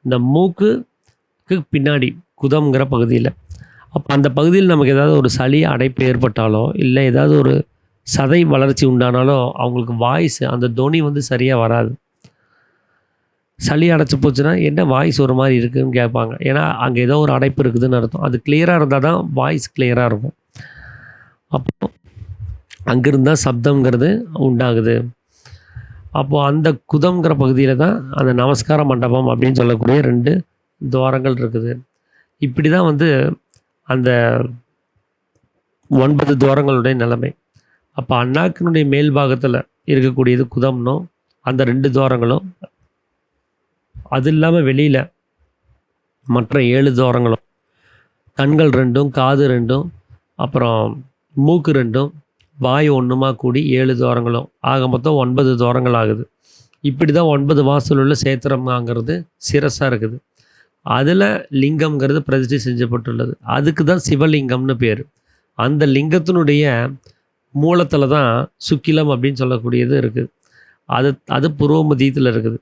Speaker 1: இந்த மூக்குக்கு பின்னாடி குதம்ங்கிற பகுதியில். அப்போ அந்த பகுதியில் நமக்கு ஏதாவது ஒரு சளி அடைப்பு ஏற்பட்டாலோ இல்லை ஏதாவது ஒரு சதை வளர்ச்சி உண்டானாலோ அவங்களுக்கு வாய்ஸ் அந்த தொனி வந்து சரியாக வராது. சளி அடைச்சி போச்சுன்னா என்ன வாய்ஸ் ஒரு மாதிரி இருக்குதுன்னு கேட்பாங்க. ஏன்னா அங்கே ஏதோ ஒரு அடைப்பு இருக்குதுன்னு அர்த்தம். அது கிளியராக இருந்தால் தான் வாய்ஸ் கிளியராக இருக்கும். அப்போது அங்கிருந்து தான் சப்தங்கிறது உண்டாகுது. அப்போது அந்த குதம்ங்கிற பகுதியில் தான் அந்த நமஸ்கார மண்டபம் அப்படின்னு சொல்லக்கூடிய 2 துவாரங்கள் இருக்குது. இப்படி தான் வந்து அந்த 9 துவாரங்களுடைய நிலைமை. அப்போ அண்ணாக்கினுடைய மேல் பாகத்தில் இருக்கக்கூடியது குதம்னும் அந்த 2 துவாரங்களும், அது இல்லாமல் வெளியில் மற்ற 7 துவாரங்களும், கண்கள் 2ம் காது 2ம் அப்புறம் மூக்கு 2ம் வாய் 1மா கூடி 7 துவாரங்களும் ஆக மொத்தம் 9 துவாரங்கள் ஆகுது. இப்படி தான் 9 வாசல் உள்ள சேத்திரம்ங்கிறது சிரஸாக இருக்குது. அதில் லிங்கம்ங்கிறது பிரதிஷ்டை செஞ்சப்பட்டுள்ளது. அதுக்கு தான் சிவலிங்கம்னு பேர். அந்த லிங்கத்தினுடைய மூலத்தில் தான் சுக்கிலம் அப்படின்னு சொல்லக்கூடியது இருக்குது. அது புருவ மத்தியத்தில் இருக்குது.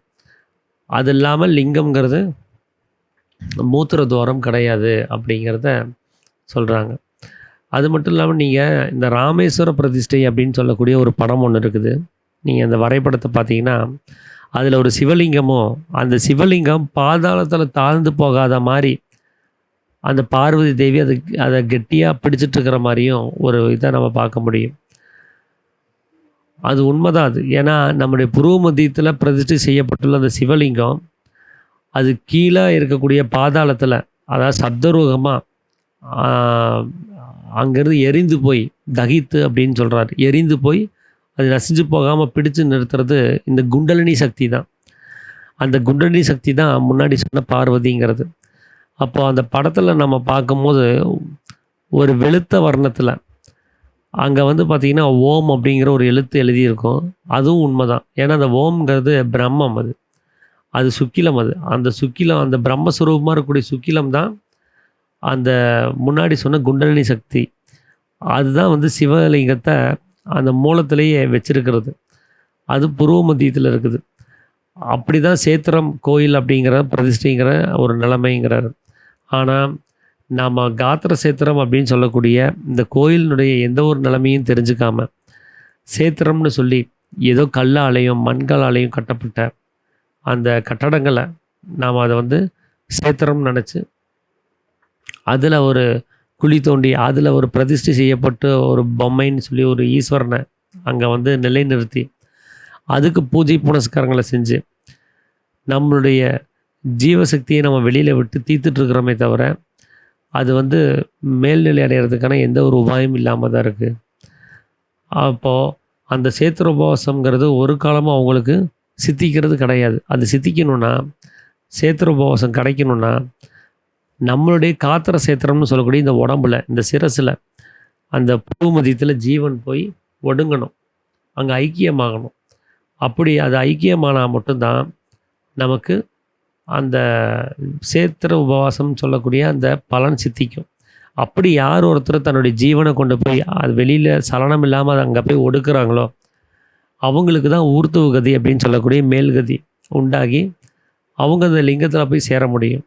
Speaker 1: அது இல்லாமல் லிங்கம்ங்கிறது மூத்திர துவாரம் கிடையாது அப்படிங்கிறத சொல்கிறாங்க. அது மட்டும் இல்லாமல் நீங்கள் இந்த ராமேஸ்வர பிரதிஷ்டை அப்படின்னு சொல்லக்கூடிய ஒரு படம் ஒன்று இருக்குது. நீங்கள் அந்த வரைபடத்தை பார்த்தீங்கன்னா அதில் ஒரு சிவலிங்கமும் அந்த சிவலிங்கம் பாதாளத்தில் தாழ்ந்து போகாத மாதிரி அந்த பார்வதி தேவி அதை கெட்டியாக பிடிச்சிட்டு இருக்கிற மாதிரியும் ஒரு இதை நம்ம பார்க்க முடியும். அது உண்மைதான். அது ஏன்னா நம்முடைய புருவ மத்தியத்தில் பிரதிஷ்டை செய்யப்பட்டுள்ள அந்த சிவலிங்கம் அது கீழே இருக்கக்கூடிய பாதாளத்தில், அதாவது சப்தரூகமாக அங்கேருந்து எரிந்து போய் தகித்து அப்படின்னு சொல்கிறார். எரிந்து போய் அது நசிஞ்சு போகாமல் பிடிச்சு நிறுத்துறது இந்த குண்டலினி சக்தி தான். அந்த குண்டலினி சக்தி தான் முன்னாடி சொன்ன பார்வதிங்கிறது. அப்போ அந்த படத்தில் நம்ம பார்க்கும்போது ஒரு வெளுத்த வர்ணத்தில் அங்கே வந்து பார்த்திங்கன்னா ஓம் அப்படிங்கிற ஒரு எழுத்து எழுதியிருக்கும். அதுவும் உண்மை தான். ஏன்னா அந்த ஓம்ங்கிறது பிரம்மம், அது சுக்கிலம். அந்த சுக்கிலம், அந்த பிரம்மஸ்வரூபமாக இருக்கக்கூடிய சுக்கிலம் தான் அந்த முன்னாடி சொன்ன குண்டலினி சக்தி. அதுதான் வந்து சிவலிங்கத்தை அந்த மூலத்திலேயே வச்சிருக்கிறது. அது புருவ மத்தியத்தில் இருக்குது. அப்படி தான் சேத்திரம் கோயில் அப்படிங்கிற பிரதிஷ்டைங்கிற ஒரு நிலைமைங்கிறார். ஆனால் நாம் காத்திர சேத்திரம் அப்படின்னு சொல்லக்கூடிய இந்த கோயிலினுடைய எந்த ஒரு நிலைமையும் தெரிஞ்சுக்காமல் சேத்திரம்னு சொல்லி ஏதோ கல்லாலையும் மண்களாலையும் கட்டப்பட்ட அந்த கட்டடங்களை நாம் அதை வந்து சேத்திரம்னு நினச்சி அதில் ஒரு குழி தோண்டி அதில் ஒரு பிரதிஷ்டை செய்யப்பட்டு ஒரு பொம்மைன்னு சொல்லி ஒரு ஈஸ்வரனை அங்கே வந்து நிலைநிறுத்தி அதுக்கு பூஜை புனஸ்காரங்களை செஞ்சு நம்மளுடைய ஜீவசக்தியை நம்ம வெளியில் விட்டு தீர்த்துட்ருக்கிறோமே தவிர அது வந்து மேல்நிலை அடைகிறதுக்கான எந்த ஒரு உபாயம் இல்லாமல் தான் இருக்குது. அப்போது அந்த சேத்திர உபவாசம்ங்கிறது ஒரு காலமாக அவங்களுக்கு சித்திக்கிறது கிடையாது. அது சித்திக்கணுன்னா, சேத்திர உபவாசம் கிடைக்கணுன்னா நம்மளுடைய காத்திர சேத்திரம்னு சொல்லக்கூடிய இந்த உடம்புல, இந்த சிரசில், அந்த புருவ மத்தியத்தில் ஜீவன் போய் ஒடுங்கணும், அங்கே ஐக்கியமாகணும். அப்படி அது ஐக்கியமானால் மட்டும்தான் நமக்கு அந்த சேத்திர உபவாசம் சொல்லக்கூடிய அந்த பலன் சித்திக்கும். அப்படி யார் ஒருத்தர் தன்னுடைய ஜீவனை கொண்டு போய் அது வெளியில் சலனம் இல்லாமல் அதை அங்கே போய் ஒடுக்குறாங்களோ அவங்களுக்கு தான் ஊர்த்துவ கதி அப்படின்னு சொல்லக்கூடிய மேல்கதி உண்டாகி அவங்க அந்த லிங்கத்தில் போய் சேர முடியும்.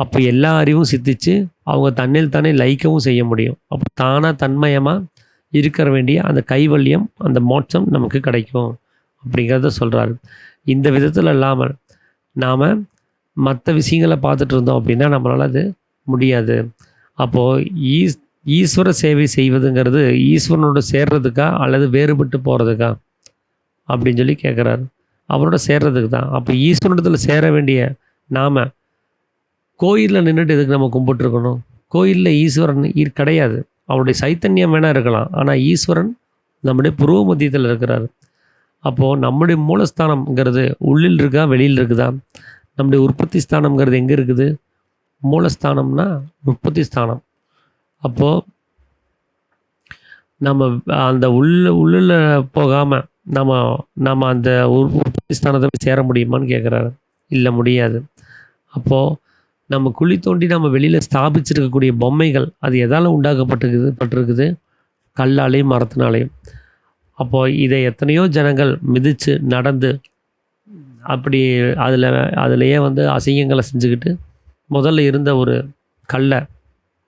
Speaker 1: அப்போ எல்லா அறிவும் சித்திச்சு அவங்க தன்னில் தானே லயிக்கவும் செய்ய முடியும். அப்போ தானாக தன்மயமாக இருக்கிற வேண்டிய அந்த கைவல்யம், அந்த மோட்சம் நமக்கு கிடைக்கும் அப்படிங்கிறத சொல்கிறாரு. இந்த விதத்தில் இல்லாமல் நாம் மற்ற விஷயங்களை பார்த்துட்டு இருந்தோம் அப்படின்னா நம்மளால் அது முடியாது. அப்போது ஈஸ்வர சேவை செய்வதுங்கிறது ஈஸ்வரனோட சேர்றதுக்கா அல்லது வேறுபட்டு போகிறதுக்கா அப்படின்னு சொல்லி கேட்குறாரு. அவரோட சேர்றதுக்கு தான். அப்போ ஈஸ்வரனிடத்தில் சேர வேண்டிய நாம் கோயிலில் நின்றுட்டு எதுக்கு நம்ம கும்பிட்டுருக்கணும்? கோயிலில் ஈஸ்வரன் கிடையாது. அவருடைய சைத்தன்யம் வேணால் இருக்கலாம், ஆனால் ஈஸ்வரன் நம்முடைய புருவ மத்தியத்தில் இருக்கிறார். அப்போது நம்முடைய மூலஸ்தானம்ங்கிறது உள்ளில் இருக்கா வெளியில் இருக்குதா? நம்முடைய உற்பத்தி ஸ்தானம்ங்கிறது எங்கே இருக்குது? மூலஸ்தானம்னா உற்பத்தி ஸ்தானம். அப்போது நம்ம அந்த உள்ளில் போகாமல் நம்ம அந்த உற்பத்தி ஸ்தானத்தை போய் சேர முடியுமான்னு கேட்குறாரு. இல்லை, முடியாது. அப்போது நம்ம குழி தோண்டி நம்ம வெளியில் ஸ்தாபிச்சிருக்கக்கூடிய பொம்மைகள் அது எதால் உண்டாக்கப்பட்டிருக்குது? கல்லாலையும் மரத்தினாலையும். அப்போது இதை எத்தனையோ ஜனங்கள் மிதித்து நடந்து அப்படி அதுலேயே வந்து அசிங்கங்களை செஞ்சுக்கிட்டு முதல்ல இருந்த ஒரு கல்லை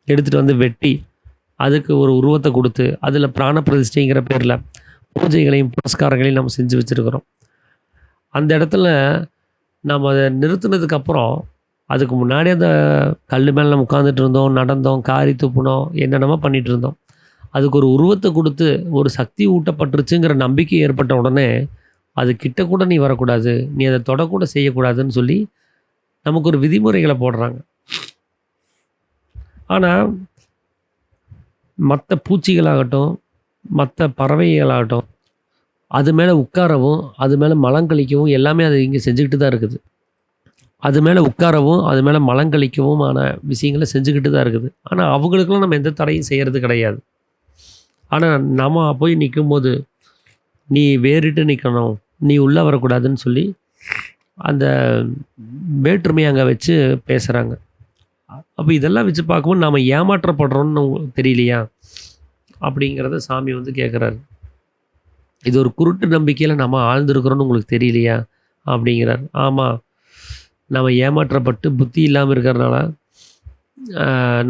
Speaker 1: எடுத்துகிட்டு வந்து வெட்டி அதுக்கு ஒரு உருவத்தை கொடுத்து அதில் பிராண பிரதிஷ்டைங்கிற பேரில் பூஜைகளையும் புரஸ்காரங்களையும் நம்ம செஞ்சு வச்சுருக்கிறோம். அந்த இடத்துல நம்ம அதை நிறுத்தினதுக்கப்புறம் அதுக்கு முன்னாடி அந்த கல் மேலே நம்ம உட்காந்துட்டு இருந்தோம், நடந்தோம், காரி துப்புனோம், என்னென்னமோ பண்ணிகிட்டு இருந்தோம். அதுக்கு ஒரு உருவத்தை கொடுத்து ஒரு சக்தி ஊட்டப்பட்டுருச்சுங்கிற நம்பிக்கை ஏற்பட்ட உடனே அது கிட்ட கூட நீ வரக்கூடாது, நீ அதை தொடக்கூட செய்யக்கூடாதுன்னு சொல்லி நமக்கு ஒரு விதிமுறைகளை போடுறாங்க. ஆனால் மற்ற பூச்சிகளாகட்டும், மற்ற பறவைகளாகட்டும், அது மேலே உட்காரவும் அது மேலே மலங்கழிக்கவும் எல்லாமே அது இங்கே செஞ்சுக்கிட்டு தான் இருக்குது. அது மேலே உட்காரவும் அது மேலே மலங்கழிக்கவுமான விஷயங்களை செஞ்சுக்கிட்டு தான் இருக்குது. ஆனால் அவங்களுக்கெல்லாம் நம்ம எந்த தடையும் செய்கிறது கிடையாது. ஆனால் நம்ம போய் நிற்கும்போது நீ வேறிட்டு நிற்கணும், நீ உள்ளே வரக்கூடாதுன்னு சொல்லி அந்த வேற்றுமையை அங்கே வச்சு பேசுகிறாங்க. அப்போ இதெல்லாம் வச்சு பார்க்கும்போது நாம் ஏமாற்றப்படுறோன்னு தெரியலையா அப்படிங்கிறத சாமி வந்து கேட்குறாரு. இது ஒரு குருட்டு நம்பிக்கையில் நம்ம ஆழ்ந்திருக்கிறோன்னு உங்களுக்கு தெரியலையா அப்படிங்கிறார். ஆமாம், நம்ம ஏமாற்றப்பட்டு புத்தி இல்லாமல் இருக்கிறதுனால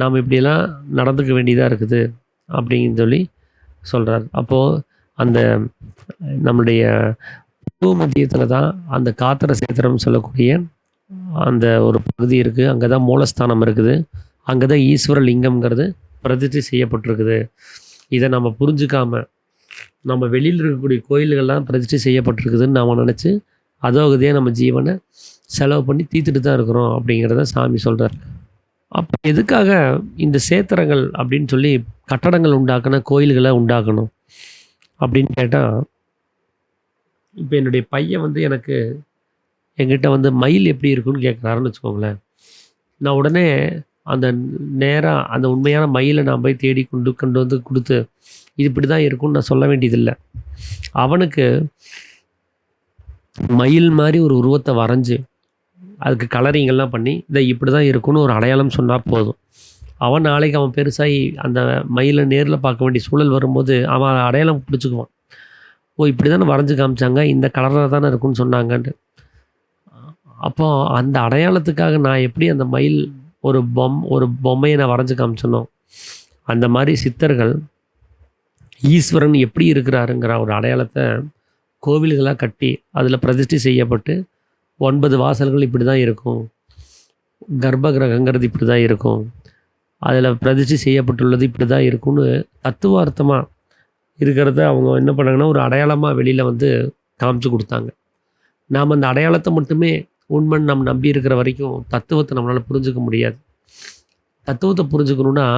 Speaker 1: நாம் இப்படியெல்லாம் நடந்துக்க வேண்டியதாக இருக்குது அப்படின்னு சொல்லி சொல்கிறார். அப்போது அந்த நம்முடைய மத்தியத்தில் தான் அந்த காத்திர சேத்திரம் சொல்லக்கூடிய அந்த ஒரு பகுதி இருக்குது. அங்கே தான் மூலஸ்தானம் இருக்குது. அங்கே தான் ஈஸ்வர லிங்கம்ங்கிறது பிரதிஷ்டை செய்யப்பட்டிருக்குது. இதை நம்ம புரிஞ்சுக்காம நம்ம வெளியில் இருக்கக்கூடிய கோயில்கள்லாம் பிரதிஷ்டை செய்யப்பட்டிருக்குதுன்னு நாம் நினச்சி அதோகதையாக நம்ம ஜீவனை செலவு பண்ணி தீர்த்துட்டு தான் இருக்கிறோம் அப்படிங்கிறத சாமி சொல்கிறார். அப்போ எதுக்காக இந்த சேத்திரங்கள் அப்படின்னு சொல்லி கட்டடங்கள் உண்டாக்கின கோயில்களை உண்டாக்கணும் அப்படின்னு கேட்டால், இப்போ என்னுடைய பையன் வந்து என்கிட்ட வந்து மயில் எப்படி இருக்குன்னு கேட்குறாருன்னு வச்சுக்கோங்களேன். நான் உடனே அந்த நேராக அந்த உண்மையான மயிலை நான் போய் தேடி கொண்டு வந்து கொடுத்து இது இப்படி தான் இருக்கும்னு நான் சொல்ல வேண்டியதில்லை. அவனுக்கு மயில் மாதிரி ஒரு உருவத்தை வரைஞ்சி அதுக்கு கலரிங்கெல்லாம் பண்ணி இதை இப்படி தான் இருக்குன்னு ஒரு அடையாளம் சொன்னால் போதும். அவன் நாளைக்கு அவன் பெருசாகி அந்த மயிலை நேரில் பார்க்க வேண்டிய சூழல் வரும்போது அவன் அடையாளம் பிடிச்சிக்குவான். ஓ, இப்படி தானே வரைஞ்சி காமிச்சாங்க, இந்த கலரில் தானே இருக்குன்னு சொன்னாங்கன்ட்டு. அப்போ அந்த அடையாளத்துக்காக நான் எப்படி அந்த மயில் ஒரு பொம்மையை நான் வரைஞ்சி காமிச்சனோ, அந்த மாதிரி சித்தர்கள் ஈஸ்வரன் எப்படி இருக்கிறாருங்கிற ஒரு அடையாளத்தை கோவில்களாக கட்டி அதில் பிரதிஷ்டை செய்யப்பட்டு 9 வாசல்கள் இப்படி தான் இருக்கும், கர்ப்ப கிரகங்கிறது இப்படி தான் இருக்கும், அதில் பிரதிஷ்டை செய்யப்பட்டுள்ளது இப்படி தான் இருக்கும்னு தத்துவார்த்தமாக இருக்கிறத அவங்க என்ன பண்ணாங்கன்னா ஒரு அடையாளமாக வெளியில் வந்து காமிச்சு கொடுத்தாங்க. நாம் அந்த அடையாளத்தை மட்டுமே உண்மைன்னு நம்ம நம்பி இருக்கிற வரைக்கும் தத்துவத்தை நம்மளால் புரிஞ்சுக்க முடியாது. தத்துவத்தை புரிஞ்சுக்கணுன்னா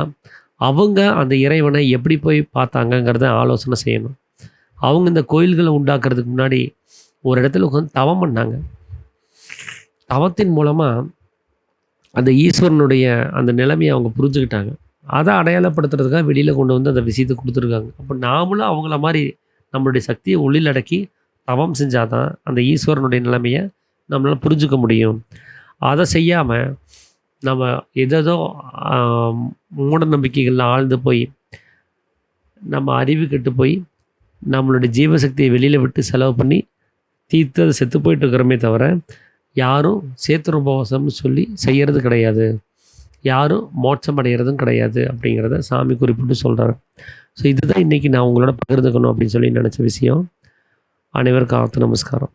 Speaker 1: அவங்க அந்த இறைவனை எப்படி போய் பார்த்தாங்கங்கிறத ஆலோசனை செய்யணும். அவங்க இந்த கோயில்களை உண்டாக்குறதுக்கு முன்னாடி ஒரு இடத்துல உட்காந்து தவம் பண்ணாங்க. தவத்தின் மூலமாக அந்த ஈஸ்வரனுடைய அந்த நிலைமையை அவங்க புரிஞ்சுக்கிட்டாங்க. அதை அடையாளப்படுத்துறதுக்காக வெளியில் கொண்டு வந்து அந்த விஷயத்தை கொடுத்துருக்காங்க. அப்போ நாமளும் அவங்கள மாதிரி நம்மளுடைய சக்தியை உள்ளில் அடக்கி தவம் செஞ்சால் தான் அந்த ஈஸ்வரனுடைய நிலைமையை நம்மளால் புரிஞ்சுக்க முடியும். அதை செய்யாமல் நம்ம ஏதோ மூட நம்பிக்கைகளில் ஆழ்ந்து போய் நம்ம அறிவு கெட்டு போய் நம்மளுடைய ஜீவசக்தியை வெளியில் விட்டு செலவு பண்ணி தீர்த்து அதை செத்து போயிட்டு இருக்கிறோமே தவிர யாரும் சேத்துருபவாசம்னு சொல்லி செய்கிறது கிடையாது, யாரும் மோட்சம் அடைகிறதும் கிடையாது அப்படிங்கிறத சாமி குறிப்பிட்டு சொல்கிறார். ஸோ இதுதான் இன்றைக்கி நான் உங்களோட பகிர்ந்துக்கணும் அப்படின்னு சொல்லி நினச்ச விஷயம். அனைவருக்கும் ஆர்த்த நமஸ்காரம்.